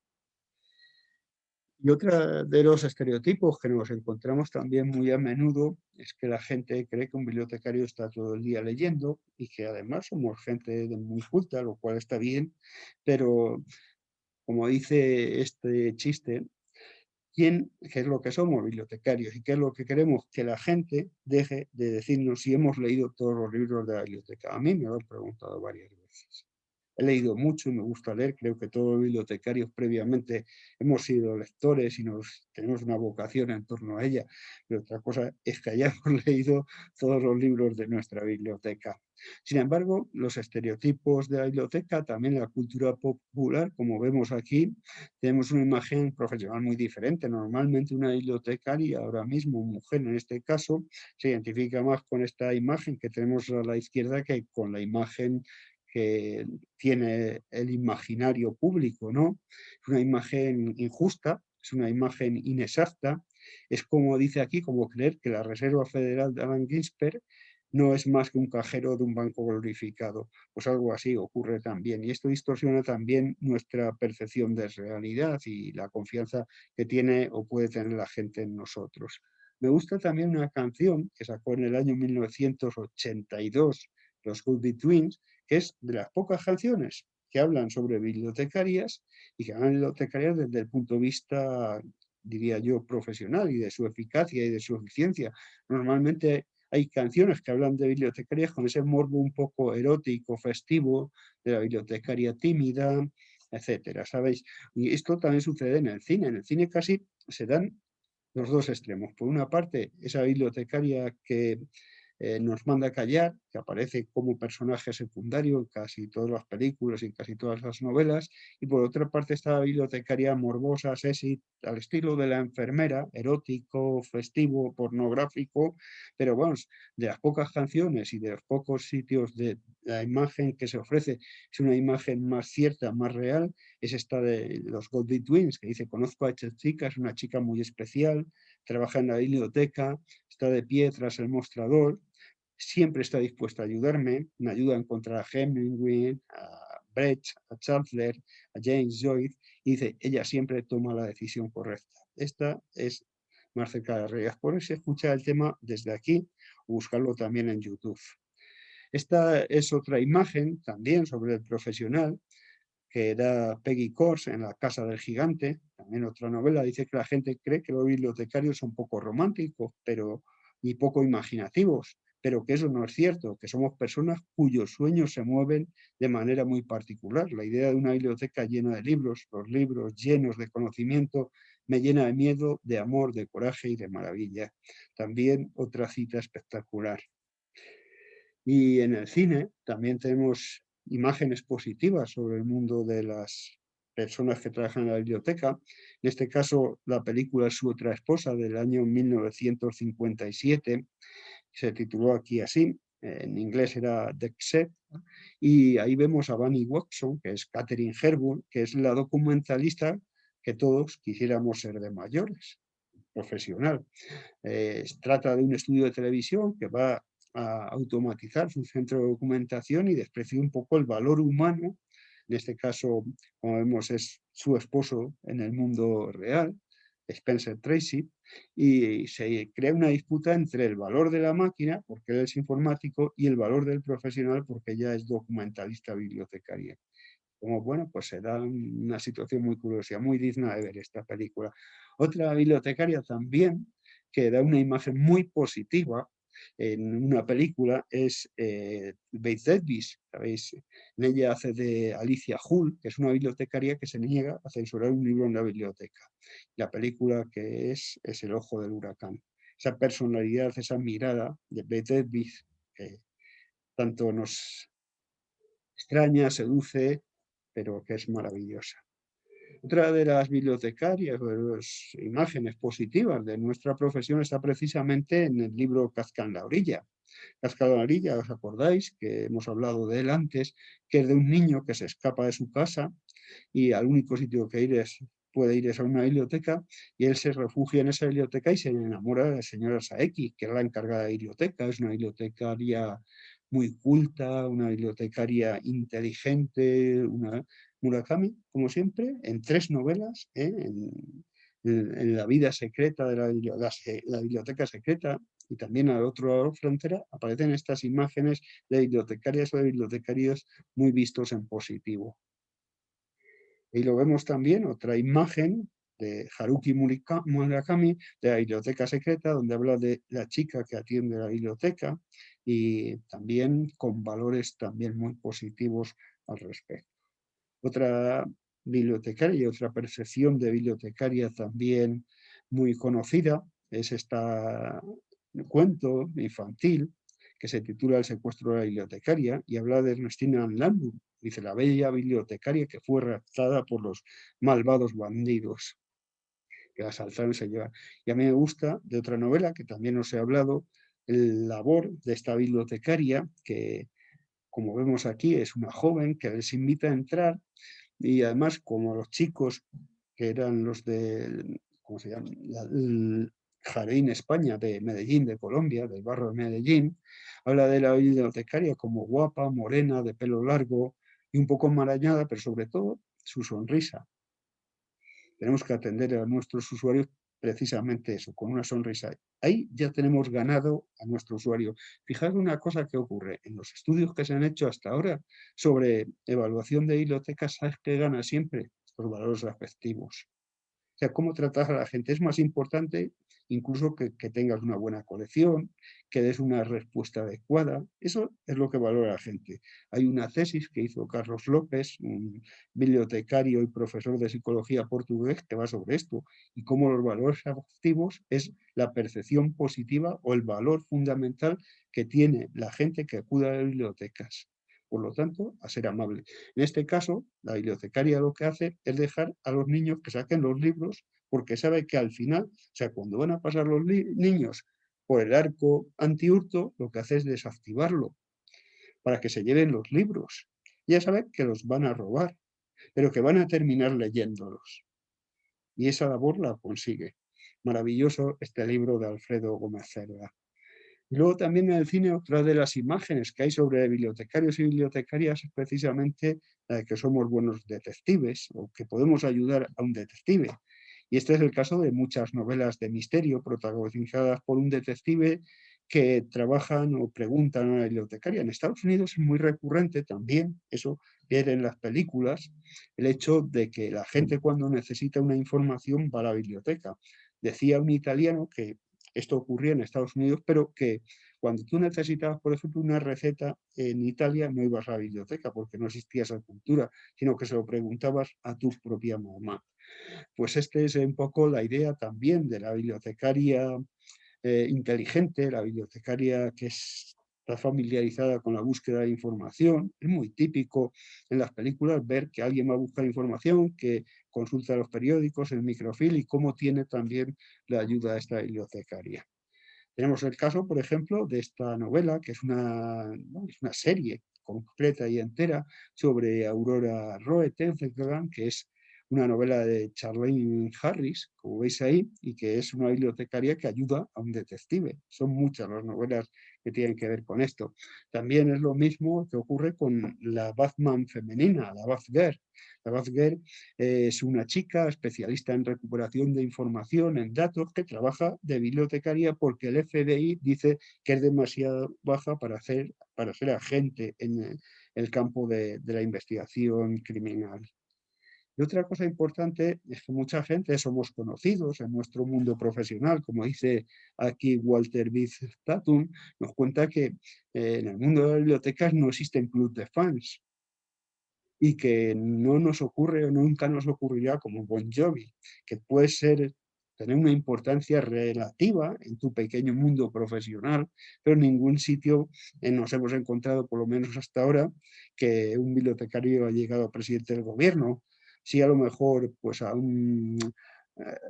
Y otro de los estereotipos que nos encontramos también muy a menudo es que la gente cree que un bibliotecario está todo el día leyendo y que además somos gente muy culta, lo cual está bien, pero como dice este chiste, ¿qué es lo que somos? Bibliotecarios. ¿Y qué es lo que queremos? Que la gente deje de decirnos si hemos leído todos los libros de la biblioteca. A mí me lo han preguntado varias veces. he leído mucho y me gusta leer, creo que todos los bibliotecarios previamente hemos sido lectores y tenemos una vocación en torno a ella, pero otra cosa es que hayamos leído todos los libros de nuestra biblioteca. Sin embargo, los estereotipos de la biblioteca, también la cultura popular, como vemos aquí, tenemos una imagen profesional muy diferente. Normalmente una bibliotecaria, ahora mismo mujer en este caso, se identifica más con esta imagen que tenemos a la izquierda que con la imagen que tiene el imaginario público, ¿no? Es una imagen injusta, es una imagen inexacta, es como dice aquí, como creer que la Reserva Federal de Alan Ginsberg no es más que un cajero de un banco glorificado. Pues algo así ocurre también. Y esto distorsiona también nuestra percepción de realidad y la confianza que tiene o puede tener la gente en nosotros. Me gusta también una canción que sacó en el año 1982 los Goodby Twins, que es de las pocas canciones que hablan sobre bibliotecarias y que hablan de bibliotecarias desde el punto de vista, diría yo, profesional y de su eficacia y de su eficiencia. Normalmente hay canciones que hablan de bibliotecarias con ese morbo un poco erótico, festivo, de la bibliotecaria tímida, etcétera, ¿sabéis? Y esto también sucede en el cine. En el cine casi se dan los dos extremos. Por una parte, esa bibliotecaria que nos manda a callar, que aparece como personaje secundario en casi todas las películas y en casi todas las novelas, y por otra parte esta bibliotecaria morbosa, sexy, al estilo de la enfermera, erótico, festivo, pornográfico, pero vamos, de las pocas canciones y de los pocos sitios de la imagen que se ofrece, es una imagen más cierta, más real, es esta de los Goldie Twins, que dice, conozco a esta chica, es una chica muy especial, trabaja en la biblioteca, está de pie tras el mostrador, siempre está dispuesta a ayudarme, me ayuda a encontrar a Hemingway, a Brecht, a Chandler, a James Joyce, y dice, ella siempre toma la decisión correcta. Esta es más cerca de la realidad. Por eso escuchar el tema desde aquí o buscarlo también en YouTube. Esta es otra imagen también sobre el profesional que da Peggy Kors en La Casa del Gigante, también otra novela, dice que la gente cree que los bibliotecarios son poco románticos y poco imaginativos, pero que eso no es cierto, que somos personas cuyos sueños se mueven de manera muy particular. La idea de una biblioteca llena de libros, los libros llenos de conocimiento, me llena de miedo, de amor, de coraje y de maravilla. También otra cita espectacular. Y en el cine también tenemos imágenes positivas sobre el mundo de las personas que trabajan en la biblioteca. En este caso, la película Su otra esposa del año 1957 se tituló aquí así, en inglés era The Exec, y ahí vemos a Bunny Watson, que es Katharine Hepburn, que es la documentalista que todos quisiéramos ser de mayores, profesional. Trata de un estudio de televisión que va a automatizar su centro de documentación y desprecia un poco el valor humano. En este caso, como vemos, es su esposo en el mundo real, Spencer Tracy, y se crea una disputa entre el valor de la máquina, porque él es informático, y el valor del profesional, porque ella es documentalista bibliotecaria. Como bueno, pues se da una situación muy curiosa, muy digna de ver esta película. Otra bibliotecaria también, que da una imagen muy positiva en una película, es Beth Davis, ¿sabéis? En ella hace de Alicia Hull, que es una bibliotecaria que se niega a censurar un libro en la biblioteca. La película que es El ojo del huracán. Esa personalidad, esa mirada de Beth Davis, que tanto nos extraña, seduce, pero que es maravillosa. Otra de las bibliotecarias, de las imágenes positivas de nuestra profesión está precisamente en el libro Kafka en la orilla. Kafka en la orilla, ¿os acordáis? Que hemos hablado de él antes, que es de un niño que se escapa de su casa y al único sitio que puede ir es a una biblioteca y él se refugia en esa biblioteca y se enamora de la señora Saeki, que es la encargada de la biblioteca, es una bibliotecaria muy culta, una bibliotecaria inteligente, una Murakami, como siempre, en 3 novelas, en La vida secreta de la biblioteca secreta y también al otro lado de la frontera, aparecen estas imágenes de bibliotecarias o de bibliotecarios muy vistos en positivo. Y lo vemos también, otra imagen de Haruki Murakami, de la biblioteca secreta, donde habla de la chica que atiende la biblioteca y también con valores también muy positivos al respecto. Otra bibliotecaria, otra percepción de bibliotecaria también muy conocida es este cuento infantil que se titula El secuestro de la bibliotecaria y habla de Ernestina Landrum, dice la bella bibliotecaria que fue raptada por los malvados bandidos que la asaltaron y se llevan. Y a mí me gusta de otra novela que también os he hablado, el labor de esta bibliotecaria que, como vemos aquí, es una joven que les invita a entrar y además como los chicos que eran los del, ¿cómo se llama? El Jardín España de Medellín, de Colombia, del barrio de Medellín, habla de la bibliotecaria como guapa, morena, de pelo largo y un poco enmarañada, pero sobre todo su sonrisa. Tenemos que atender a nuestros usuarios precisamente eso, con una sonrisa. Ahí ya tenemos ganado a nuestro usuario. Fijaros una cosa que ocurre en los estudios que se han hecho hasta ahora sobre evaluación de bibliotecas, ¿sabes qué gana siempre? Los valores afectivos. O sea, cómo tratas a la gente es más importante incluso que tengas una buena colección, que des una respuesta adecuada. Eso es lo que valora la gente. Hay una tesis que hizo Carlos López, un bibliotecario y profesor de psicología portugués, que va sobre esto y cómo los valores afectivos es la percepción positiva o el valor fundamental que tiene la gente que acude a las bibliotecas. Por lo tanto, a ser amable. En este caso, la bibliotecaria lo que hace es dejar a los niños que saquen los libros porque sabe que al final, o sea, cuando van a pasar los niños por el arco antihurto, lo que hace es desactivarlo para que se lleven los libros. Ya sabe que los van a robar, pero que van a terminar leyéndolos. Y esa labor la consigue. Maravilloso este libro de Alfredo Gómez Cerda. Y luego también en el cine otra de las imágenes que hay sobre bibliotecarios y bibliotecarias es precisamente la de que somos buenos detectives o que podemos ayudar a un detective. Y este es el caso de muchas novelas de misterio protagonizadas por un detective que trabajan o preguntan a una bibliotecaria. En Estados Unidos es muy recurrente también, eso ver en las películas, el hecho de que la gente cuando necesita una información va a la biblioteca. Decía un italiano que esto ocurría en Estados Unidos, pero que cuando tú necesitabas, por ejemplo, una receta en Italia, no ibas a la biblioteca porque no existía esa cultura, sino que se lo preguntabas a tu propia mamá. Pues esta es un poco la idea también de la bibliotecaria inteligente, la bibliotecaria que está familiarizada con la búsqueda de información. Es muy típico en las películas ver que alguien va a buscar información, que consulta los periódicos, el microfilm y cómo tiene también la ayuda de esta bibliotecaria. Tenemos el caso, por ejemplo, de esta novela, que es una serie completa y entera sobre Aurora Roettenfeld, que es una novela de Charlene Harris, como veis ahí, y que es una bibliotecaria que ayuda a un detective. Son muchas las novelas que tienen que ver con esto. También es lo mismo que ocurre con la Batman femenina, la Batgirl. La Batgirl es una chica especialista en recuperación de información, en datos, que trabaja de bibliotecaria porque el FBI dice que es demasiado baja para ser agente en el campo de la investigación criminal. Y otra cosa importante es que mucha gente somos conocidos en nuestro mundo profesional, como dice aquí Walter Bith Tatum, nos cuenta que en el mundo de las bibliotecas no existen clubes de fans y que no nos ocurre o nunca nos ocurrirá como Bon Jovi, que puede ser tener una importancia relativa en tu pequeño mundo profesional, pero en ningún sitio nos hemos encontrado, por lo menos hasta ahora, que un bibliotecario ha llegado a presidente del gobierno. Sí, a lo mejor pues a un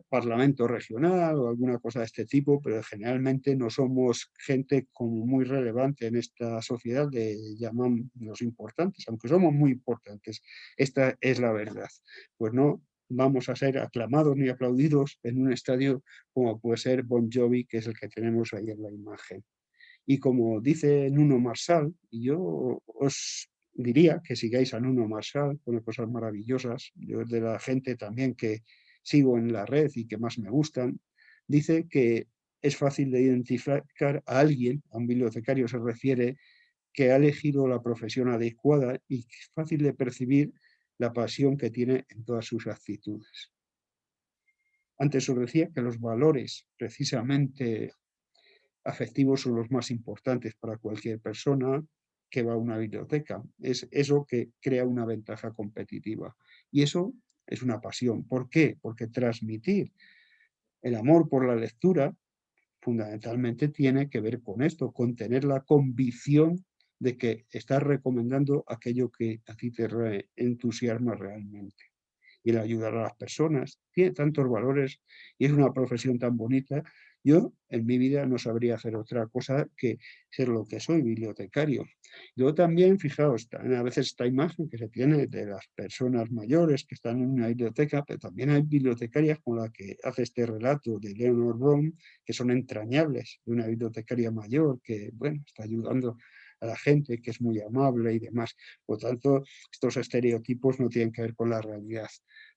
parlamento regional o alguna cosa de este tipo, pero generalmente no somos gente como muy relevante en esta sociedad de llamarnos importantes, aunque somos muy importantes. Esta es la verdad. Pues no vamos a ser aclamados ni aplaudidos en un estadio como puede ser Bon Jovi, que es el que tenemos ahí en la imagen. Y como dice Nuno Marshall, y yo os diría que sigáis a Nuno Marshall, pone cosas maravillosas, yo es de la gente también que sigo en la red y que más me gustan, dice que es fácil de identificar a alguien, a un bibliotecario se refiere, que ha elegido la profesión adecuada y es fácil de percibir la pasión que tiene en todas sus actitudes. Antes os decía que los valores precisamente afectivos son los más importantes para cualquier persona, que va a una biblioteca. Es eso que crea una ventaja competitiva. Y eso es una pasión. ¿Por qué? Porque transmitir el amor por la lectura fundamentalmente tiene que ver con esto, con tener la convicción de que estás recomendando aquello que a ti te entusiasma realmente. Y el ayudar a las personas tiene tantos valores y es una profesión tan bonita. Yo en mi vida no sabría hacer otra cosa que ser lo que soy, bibliotecario. Yo también, fijaos, a veces esta imagen que se tiene de las personas mayores que están en una biblioteca, pero también hay bibliotecarias como la que hace este relato de Leonor Brom, que son entrañables, de una bibliotecaria mayor que, bueno, está ayudando a la gente, que es muy amable y demás. Por tanto, estos estereotipos no tienen que ver con la realidad.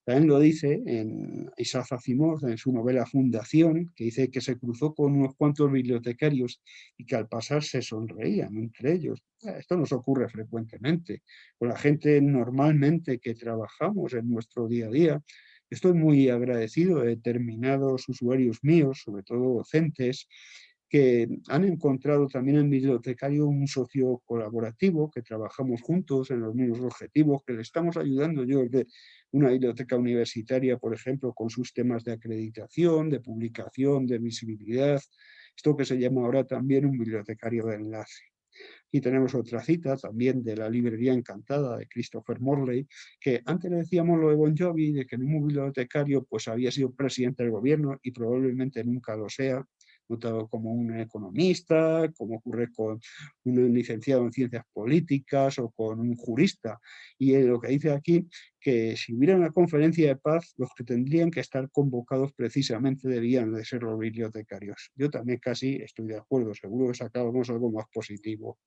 También lo dice en Isaac Asimov, en su novela Fundación, que dice que se cruzó con unos cuantos bibliotecarios y que al pasar se sonreían entre ellos. Esto nos ocurre frecuentemente con la gente normalmente que trabajamos en nuestro día a día. Estoy muy agradecido de determinados usuarios míos, sobre todo docentes, que han encontrado también en bibliotecario un socio colaborativo, que trabajamos juntos en los mismos objetivos, que le estamos ayudando yo desde una biblioteca universitaria, por ejemplo, con sus temas de acreditación, de publicación, de visibilidad, esto que se llama ahora también un bibliotecario de enlace. Y tenemos otra cita también de La librería encantada de Christopher Morley, que antes le decíamos lo de Bon Jovi, de que en un bibliotecario pues había sido presidente del gobierno y probablemente nunca lo sea, notado como un economista, como ocurre con un licenciado en ciencias políticas o con un jurista. Y lo que dice aquí, que si hubiera una conferencia de paz, los que tendrían que estar convocados precisamente debían de ser los bibliotecarios. Yo también casi estoy de acuerdo, seguro que sacábamos algo más positivo.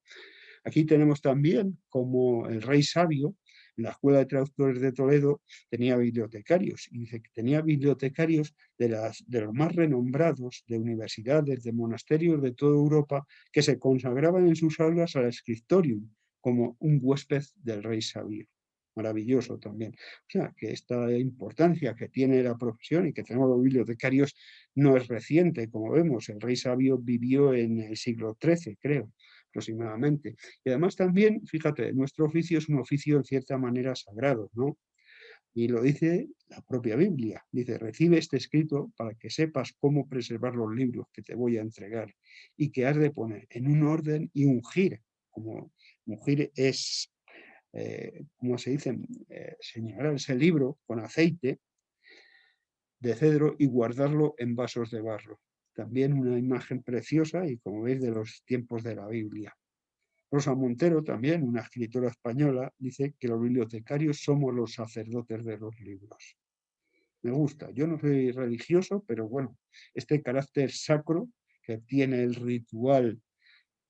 Aquí tenemos también como el rey sabio, en la Escuela de Traductores de Toledo, tenía bibliotecarios, y dice que tenía bibliotecarios de los más renombrados, de universidades, de monasterios de toda Europa, que se consagraban en sus aulas al scriptorium, como un huésped del rey sabio. Maravilloso también. O sea, que esta importancia que tiene la profesión y que tenemos los bibliotecarios no es reciente, como vemos. El rey sabio vivió en el siglo XIII, creo, aproximadamente. Y además también, fíjate, nuestro oficio es un oficio en cierta manera sagrado, ¿no? Y lo dice la propia Biblia. Dice, recibe este escrito para que sepas cómo preservar los libros que te voy a entregar y que has de poner en un orden y ungir. Como ungir es, como se dice, señalar ese libro con aceite de cedro y guardarlo en vasos de barro. También una imagen preciosa y, como veis, de los tiempos de la Biblia. Rosa Montero, también una escritora española, dice que los bibliotecarios somos los sacerdotes de los libros. Me gusta. Yo no soy religioso, pero bueno, este carácter sacro que tiene el ritual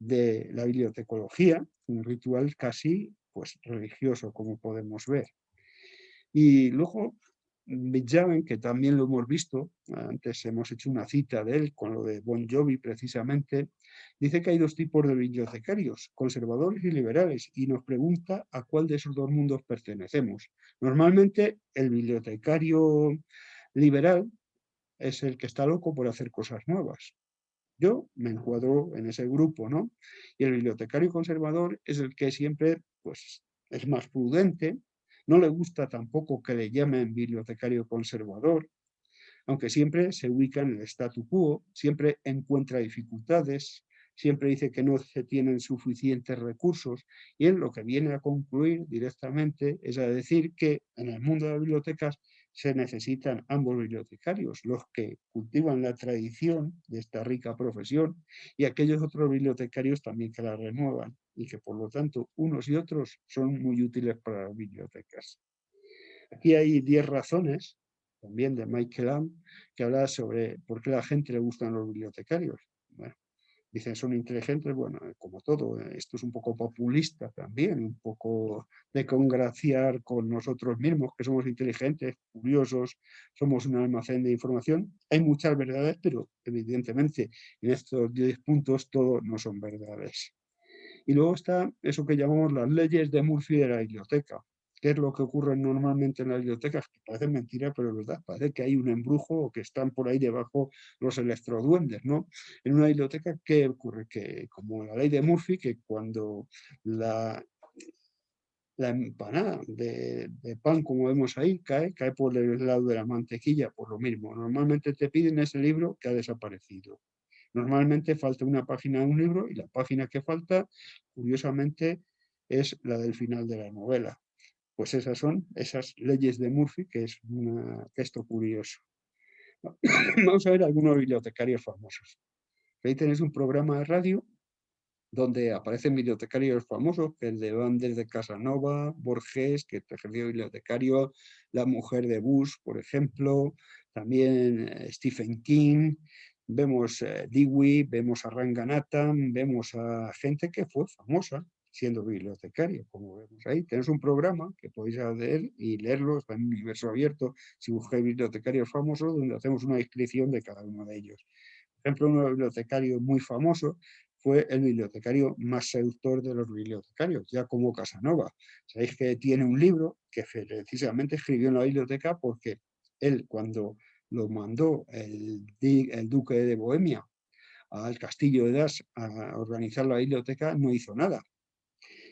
de la bibliotecología, un ritual casi pues religioso, como podemos ver. Y luego Benjamin, que también lo hemos visto, antes hemos hecho una cita de él con lo de Bon Jovi precisamente, dice que hay dos tipos de bibliotecarios, conservadores y liberales, y nos pregunta a cuál de esos dos mundos pertenecemos. Normalmente el bibliotecario liberal es el que está loco por hacer cosas nuevas. Yo me encuadro en ese grupo, ¿no? Y el bibliotecario conservador es el que siempre, pues, es más prudente, no le gusta tampoco que le llamen bibliotecario conservador, aunque siempre se ubica en el statu quo, siempre encuentra dificultades, siempre dice que no se tienen suficientes recursos, y él lo que viene a concluir directamente es a decir que en el mundo de las bibliotecas se necesitan ambos bibliotecarios, los que cultivan la tradición de esta rica profesión y aquellos otros bibliotecarios también que la renuevan y que por lo tanto unos y otros son muy útiles para las bibliotecas. Aquí hay 10 razones, también de Michael Lamb, que habla sobre por qué a la gente le gustan los bibliotecarios. Bueno, dicen son inteligentes, bueno, como todo, esto es un poco populista también, un poco de congraciar con nosotros mismos, que somos inteligentes, curiosos, somos un almacén de información. Hay muchas verdades, pero evidentemente en estos 10 puntos todos no son verdades. Y luego está eso que llamamos las leyes de Murphy de la biblioteca, ¿Qué es lo que ocurre normalmente en las bibliotecas? Que parece mentira, pero es verdad. Parece que hay un embrujo o que están por ahí debajo los electroduendes, ¿no? En una biblioteca, ¿qué ocurre? Que como la ley de Murphy, que cuando la, la empanada de pan, como vemos ahí, cae por el lado de la mantequilla, por lo mismo. Normalmente te piden ese libro que ha desaparecido. Normalmente falta una página de un libro y la página que falta, curiosamente, es la del final de la novela. Pues esas son esas leyes de Murphy, que es un texto curioso. Vamos a ver algunos bibliotecarios famosos. Ahí tenéis un programa de radio donde aparecen bibliotecarios famosos, que van desde Casanova, Borges, que ejerció bibliotecario, la mujer de Bush, por ejemplo, también Stephen King, vemos Dewey, vemos a Ranganathan, vemos a gente que fue famosa siendo bibliotecario, como vemos ahí. Tenéis un programa que podéis leer y leerlo, está en Universo Abierto, si buscáis bibliotecarios famosos, donde hacemos una descripción de cada uno de ellos. Por ejemplo, un bibliotecario muy famoso fue el bibliotecario más seductor de los bibliotecarios, ya como Casanova. Sabéis que tiene un libro que precisamente escribió en la biblioteca porque él, cuando lo mandó el duque de Bohemia al castillo de Das a organizar la biblioteca, no hizo nada.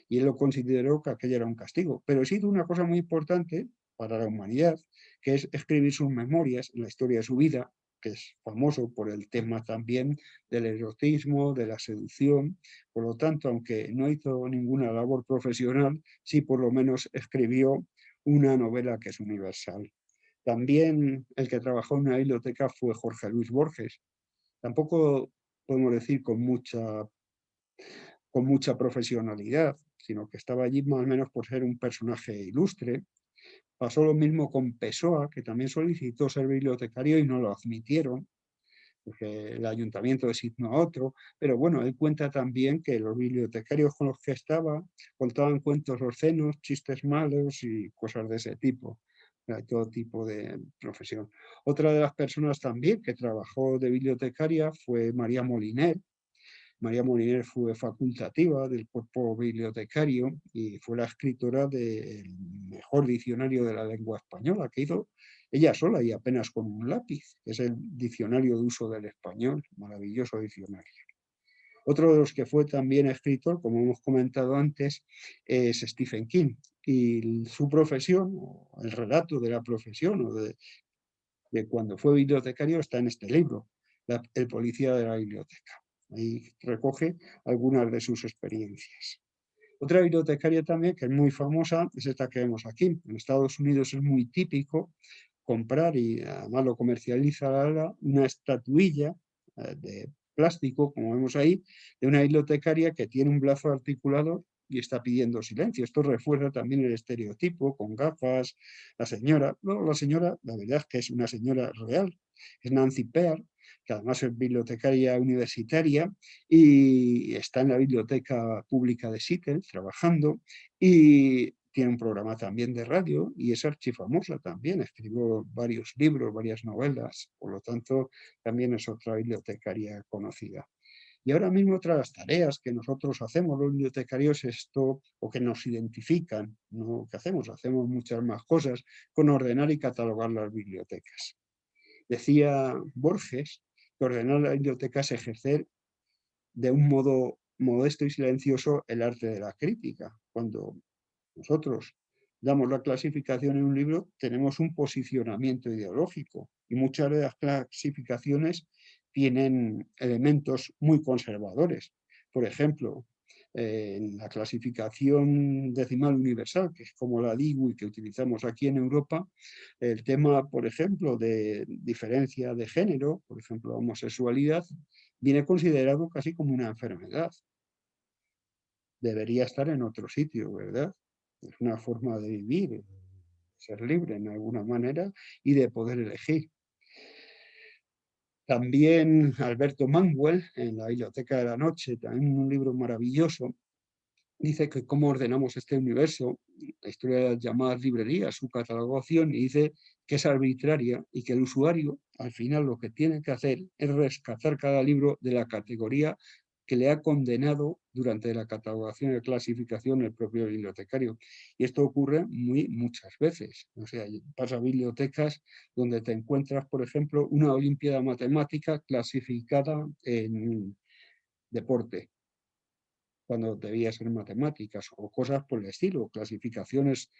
Y él lo consideró que aquello era un castigo. Pero sí hizo una cosa muy importante para la humanidad, que es escribir sus memorias, la historia de su vida, que es famoso por el tema también del erotismo, de la seducción. Por lo tanto, aunque no hizo ninguna labor profesional, sí por lo menos escribió una novela que es universal. También el que trabajó en una biblioteca fue Jorge Luis Borges. Tampoco podemos decir con mucha profesionalidad, sino que estaba allí más o menos por ser un personaje ilustre. Pasó lo mismo con Pessoa, que también solicitó ser bibliotecario y no lo admitieron, porque el ayuntamiento designó a otro, pero bueno, él cuenta también que los bibliotecarios con los que estaba contaban cuentos obscenos, chistes malos y cosas de ese tipo, todo tipo de profesión. Otra de las personas también que trabajó de bibliotecaria fue María Moliner. María Moliner fue facultativa del cuerpo bibliotecario y fue la escritora del mejor diccionario de la lengua española que hizo ella sola y apenas con un lápiz, que es el Diccionario de Uso del Español, maravilloso diccionario. Otro de los que fue también escritor, como hemos comentado antes, es Stephen King. Y su profesión, el relato de la profesión o de cuando fue bibliotecario está en este libro, El policía de la biblioteca. Ahí recoge algunas de sus experiencias. Otra bibliotecaria también que es muy famosa es esta que vemos aquí. En Estados Unidos es muy típico comprar, y además lo comercializa una estatuilla de plástico, como vemos ahí, de una bibliotecaria que tiene un brazo articulado y está pidiendo silencio. Esto refuerza también el estereotipo, con gafas, la señora. No, la señora, la verdad es que es una señora real, es Nancy Peart, que además es bibliotecaria universitaria y está en la biblioteca pública de Seattle trabajando y tiene un programa también de radio y es archifamosa también, escribió varios libros, varias novelas, por lo tanto también es otra bibliotecaria conocida. Y ahora mismo otra de las tareas que nosotros hacemos los bibliotecarios es esto, o que nos identifican, ¿no? ¿Qué hacemos? Hacemos muchas más cosas con ordenar y catalogar las bibliotecas. Decía Borges que ordenar la biblioteca es ejercer de un modo modesto y silencioso el arte de la crítica. Cuando nosotros damos la clasificación en un libro, tenemos un posicionamiento ideológico y muchas de las clasificaciones tienen elementos muy conservadores. Por ejemplo, en la clasificación decimal universal, que es como la Dewey que utilizamos aquí en Europa, el tema, por ejemplo, de diferencia de género, por ejemplo, homosexualidad, viene considerado casi como una enfermedad. Debería estar en otro sitio, ¿verdad? Es una forma de vivir, ser libre en alguna manera y de poder elegir. También Alberto Manguel, en la Biblioteca de la Noche, también un libro maravilloso, dice que cómo ordenamos este universo, la historia de las llamadas librerías, su catalogación, y dice que es arbitraria y que el usuario, al final, lo que tiene que hacer es rescatar cada libro de la categoría que le ha condenado durante la catalogación y clasificación el propio bibliotecario. Y esto ocurre muchas veces. O sea, pasa a bibliotecas donde te encuentras, por ejemplo, una olimpiada matemática clasificada en deporte, cuando debía ser matemáticas, o cosas por el estilo, clasificaciones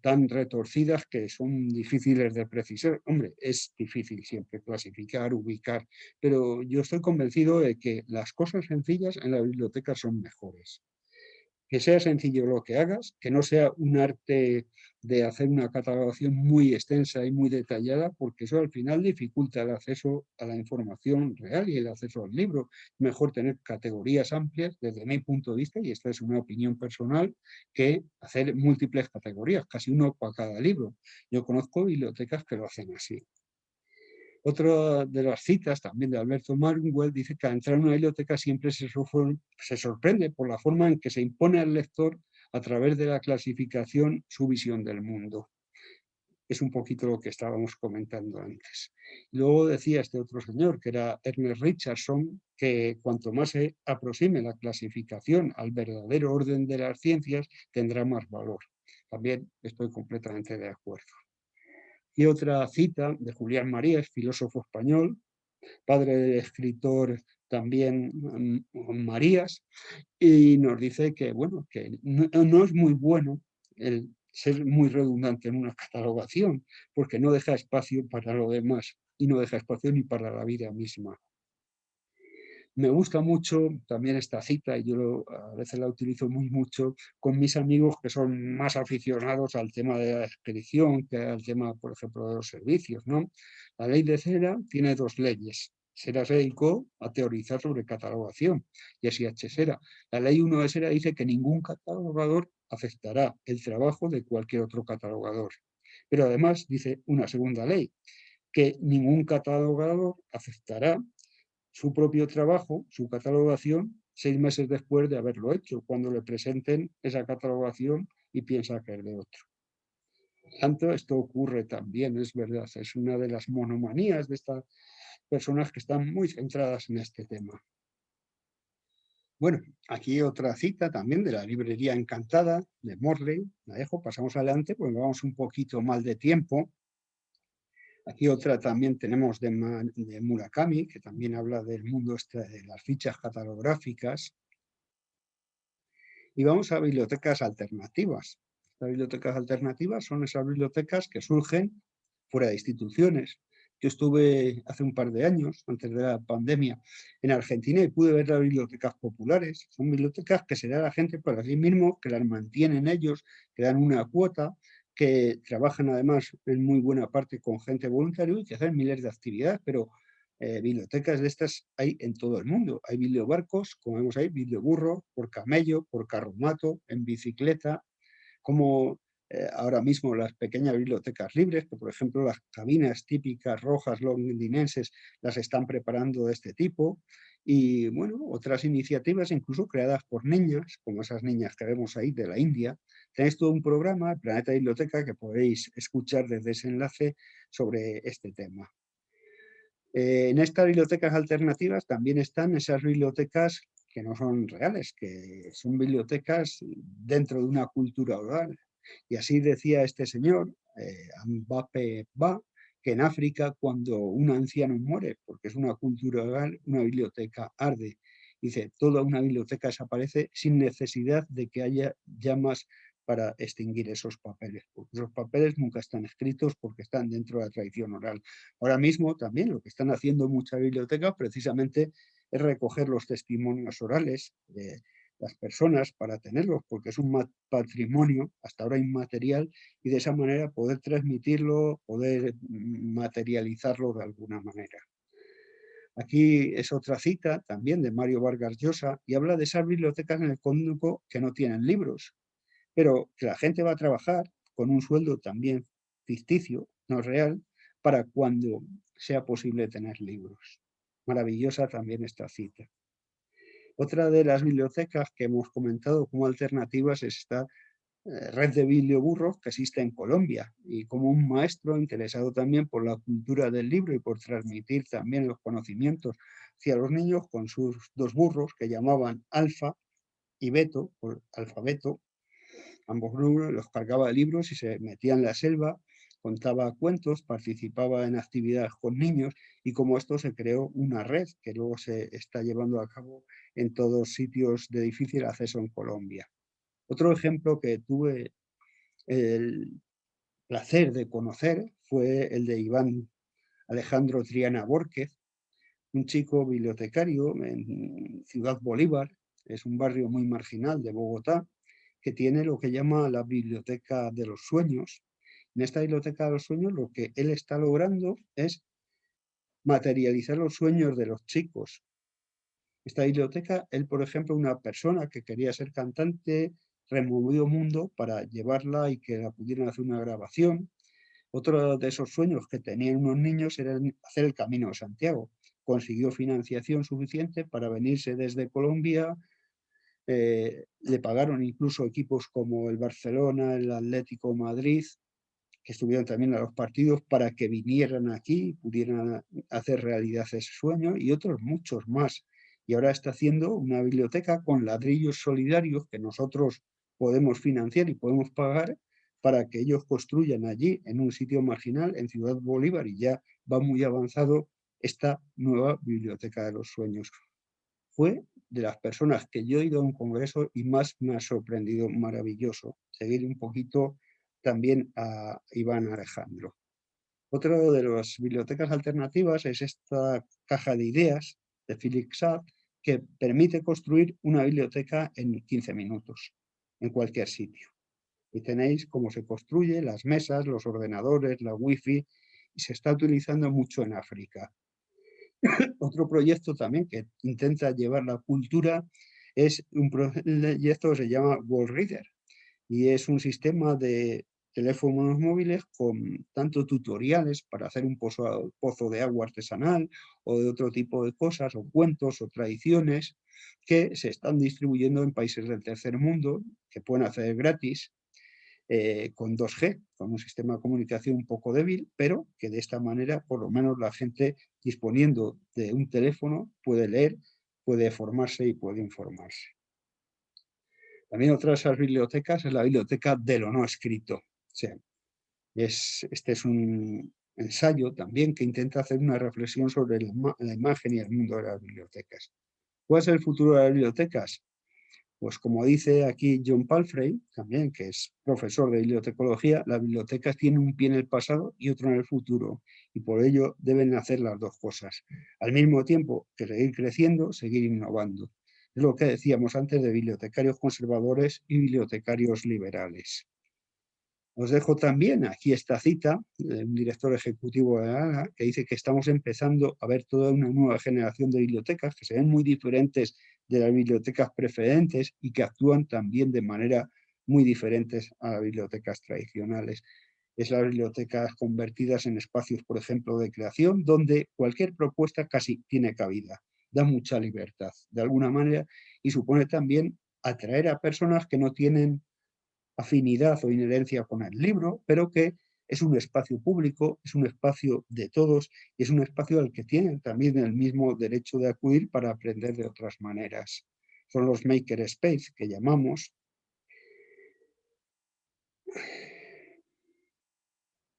tan retorcidas que son difíciles de precisar. Hombre, es difícil siempre clasificar, ubicar, pero yo estoy convencido de que las cosas sencillas en la biblioteca son mejores. Que sea sencillo lo que hagas, que no sea un arte de hacer una catalogación muy extensa y muy detallada, porque eso al final dificulta el acceso a la información real y el acceso al libro. Mejor tener categorías amplias, desde mi punto de vista, y esta es una opinión personal, que hacer múltiples categorías, casi uno para cada libro. Yo conozco bibliotecas que lo hacen así. Otra de las citas también de Alberto Marwell dice que al entrar en una biblioteca siempre se sorprende por la forma en que se impone al lector a través de la clasificación su visión del mundo. Es un poquito lo que estábamos comentando antes. Luego decía este otro señor, que era Ernest Richardson, que cuanto más se aproxime la clasificación al verdadero orden de las ciencias, tendrá más valor. También estoy completamente de acuerdo. Y otra cita de Julián Marías, filósofo español, padre del escritor también Marías, y nos dice que, bueno, que no es muy bueno el ser muy redundante en una catalogación, porque no deja espacio para lo demás y no deja espacio ni para la vida misma. Me gusta mucho también esta cita, y yo a veces la utilizo muy mucho con mis amigos que son más aficionados al tema de la expedición que al tema, por ejemplo, de los servicios, ¿no? La ley de Cera tiene dos leyes. Sera se dedicó a teorizar sobre catalogación, y así H. Sera. La ley 1 de Sera dice que ningún catalogador aceptará el trabajo de cualquier otro catalogador. Pero además dice una segunda ley, que ningún catalogador aceptará su propio trabajo, su catalogación, 6 meses después de haberlo hecho, cuando le presenten esa catalogación y piensa que es de otro. Por tanto, esto ocurre también, es verdad, es una de las monomanías de estas personas que están muy centradas en este tema. Bueno, aquí otra cita también de la librería Encantada, de Morley. La dejo, pasamos adelante, pues vamos un poquito mal de tiempo. Aquí otra también tenemos de Murakami, que también habla del mundo de las fichas catalográficas. Y vamos a bibliotecas alternativas. Las bibliotecas alternativas son esas bibliotecas que surgen fuera de instituciones. Yo estuve hace un par de años, antes de la pandemia, en Argentina y pude ver las bibliotecas populares. Son bibliotecas que se da a la gente para sí mismo, que las mantienen ellos, que dan una cuota, que trabajan además en muy buena parte con gente voluntaria y que hacen miles de actividades, pero bibliotecas de estas hay en todo el mundo. Hay bibliobarcos, como vemos ahí, biblioburro, por camello, por carromato, en bicicleta, como ahora mismo las pequeñas bibliotecas libres, que por ejemplo las cabinas típicas rojas londinenses las están preparando de este tipo, y bueno, otras iniciativas incluso creadas por niñas, como esas niñas que vemos ahí de la India. Tenéis todo un programa, Planeta Biblioteca, que podéis escuchar desde ese enlace sobre este tema. En estas bibliotecas alternativas también están esas bibliotecas que no son reales, que son bibliotecas dentro de una cultura oral. Y así decía este señor, Mbappé Ba, que en África cuando un anciano muere, porque es una cultura oral, una biblioteca arde. Dice, toda una biblioteca desaparece sin necesidad de que haya llamas para extinguir esos papeles, porque esos papeles nunca están escritos porque están dentro de la tradición oral. Ahora mismo también lo que están haciendo muchas bibliotecas precisamente es recoger los testimonios orales de las personas para tenerlos, porque es un patrimonio hasta ahora inmaterial y de esa manera poder transmitirlo, poder materializarlo de alguna manera. Aquí es otra cita también de Mario Vargas Llosa y habla de esas bibliotecas en el Congo que no tienen libros, pero que la gente va a trabajar con un sueldo también ficticio, no real, para cuando sea posible tener libros. Maravillosa también esta cita. Otra de las bibliotecas que hemos comentado como alternativas es esta red de biblioburros que existe en Colombia, y como un maestro interesado también por la cultura del libro y por transmitir también los conocimientos hacia los niños, con sus dos burros que llamaban Alfa y Beto, por alfabeto. Ambos burros los cargaba de libros y se metía en la selva, contaba cuentos, participaba en actividades con niños, y como esto se creó una red que luego se está llevando a cabo en todos sitios de difícil acceso en Colombia. Otro ejemplo que tuve el placer de conocer fue el de Iván Alejandro Triana Bórquez, un chico bibliotecario en Ciudad Bolívar, es un barrio muy marginal de Bogotá, que tiene lo que llama la Biblioteca de los Sueños. En esta Biblioteca de los Sueños lo que él está logrando es materializar los sueños de los chicos. Esta biblioteca, él, por ejemplo, una persona que quería ser cantante, removió mundo para llevarla y que la pudieran hacer una grabación. Otro de esos sueños que tenían unos niños era hacer el Camino de Santiago. Consiguió financiación suficiente para venirse desde Colombia. Le pagaron incluso equipos como el Barcelona, el Atlético Madrid, que estuvieron también a los partidos, para que vinieran aquí y pudieran hacer realidad ese sueño, y otros muchos más. Y ahora está haciendo una biblioteca con ladrillos solidarios que nosotros podemos financiar y podemos pagar, para que ellos construyan allí, en un sitio marginal, en Ciudad Bolívar, y ya va muy avanzado esta nueva Biblioteca de los Sueños. Fue de las personas que yo he ido a un congreso y más me ha sorprendido, maravilloso, seguir un poquito también a Iván Alejandro. Otro de las bibliotecas alternativas es esta caja de ideas de Philip Saad, que permite construir una biblioteca en 15 minutos, en cualquier sitio. Y tenéis cómo se construye, las mesas, los ordenadores, la wifi, y se está utilizando mucho en África. Otro proyecto también que intenta llevar la cultura es un proyecto que se llama World Reader, y es un sistema de teléfonos móviles con tanto tutoriales para hacer un pozo de agua artesanal o de otro tipo de cosas, o cuentos o tradiciones, que se están distribuyendo en países del tercer mundo, que pueden hacer gratis, con 2G, con un sistema de comunicación un poco débil, pero que de esta manera por lo menos la gente, disponiendo de un teléfono, puede leer, puede formarse y puede informarse. También otra de esas bibliotecas es la biblioteca de lo no escrito. O sea, este es un ensayo también que intenta hacer una reflexión sobre la imagen y el mundo de las bibliotecas. ¿Cuál es el futuro de las bibliotecas? Pues como dice aquí John Palfrey, también, que es profesor de bibliotecología, las bibliotecas tienen un pie en el pasado y otro en el futuro, y por ello deben hacer las dos cosas. Al mismo tiempo que seguir creciendo, seguir innovando. Es lo que decíamos antes de bibliotecarios conservadores y bibliotecarios liberales. Os dejo también aquí esta cita de un director ejecutivo de ANA, que dice que estamos empezando a ver toda una nueva generación de bibliotecas que se ven muy diferentes de las bibliotecas precedentes y que actúan también de manera muy diferentes a las bibliotecas tradicionales. Es las bibliotecas convertidas en espacios, por ejemplo, de creación, donde cualquier propuesta casi tiene cabida, da mucha libertad, de alguna manera, y supone también atraer a personas que no tienen afinidad o inherencia con el libro, pero que es un espacio público, es un espacio de todos, y es un espacio al que tienen también el mismo derecho de acudir para aprender de otras maneras. Son los maker space que llamamos.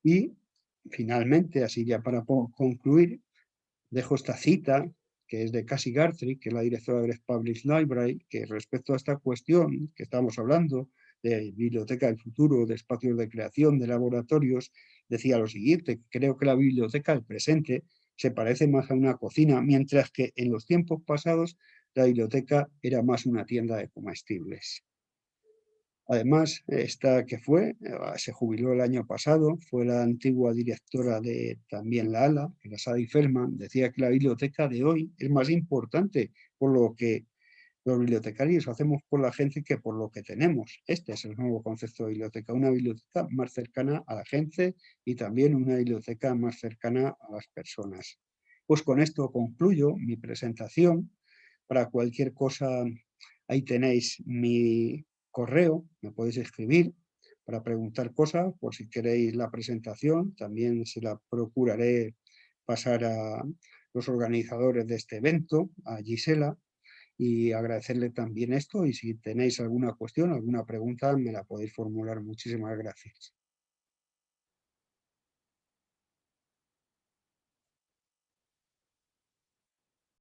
Y finalmente, así ya para concluir, dejo esta cita que es de Cassie Guthrie, que es la directora del Public Library, que respecto a esta cuestión que estamos hablando, de biblioteca del futuro, de espacios de creación, de laboratorios, decía lo siguiente: creo que la biblioteca del presente se parece más a una cocina, mientras que en los tiempos pasados la biblioteca era más una tienda de comestibles. Además, esta que se jubiló el año pasado, fue la antigua directora de también la ALA, que era Sadie Feldman, decía que la biblioteca de hoy es más importante por lo que los bibliotecarios hacemos por la gente que por lo que tenemos. Este es el nuevo concepto de biblioteca, una biblioteca más cercana a la gente y también una biblioteca más cercana a las personas. Pues con esto concluyo mi presentación. Para cualquier cosa, ahí tenéis mi correo, me podéis escribir, para preguntar cosas, por si queréis la presentación. También se la procuraré pasar a los organizadores de este evento, a Gisela, y agradecerle también esto. Y si tenéis alguna cuestión, alguna pregunta, me la podéis formular. Muchísimas gracias.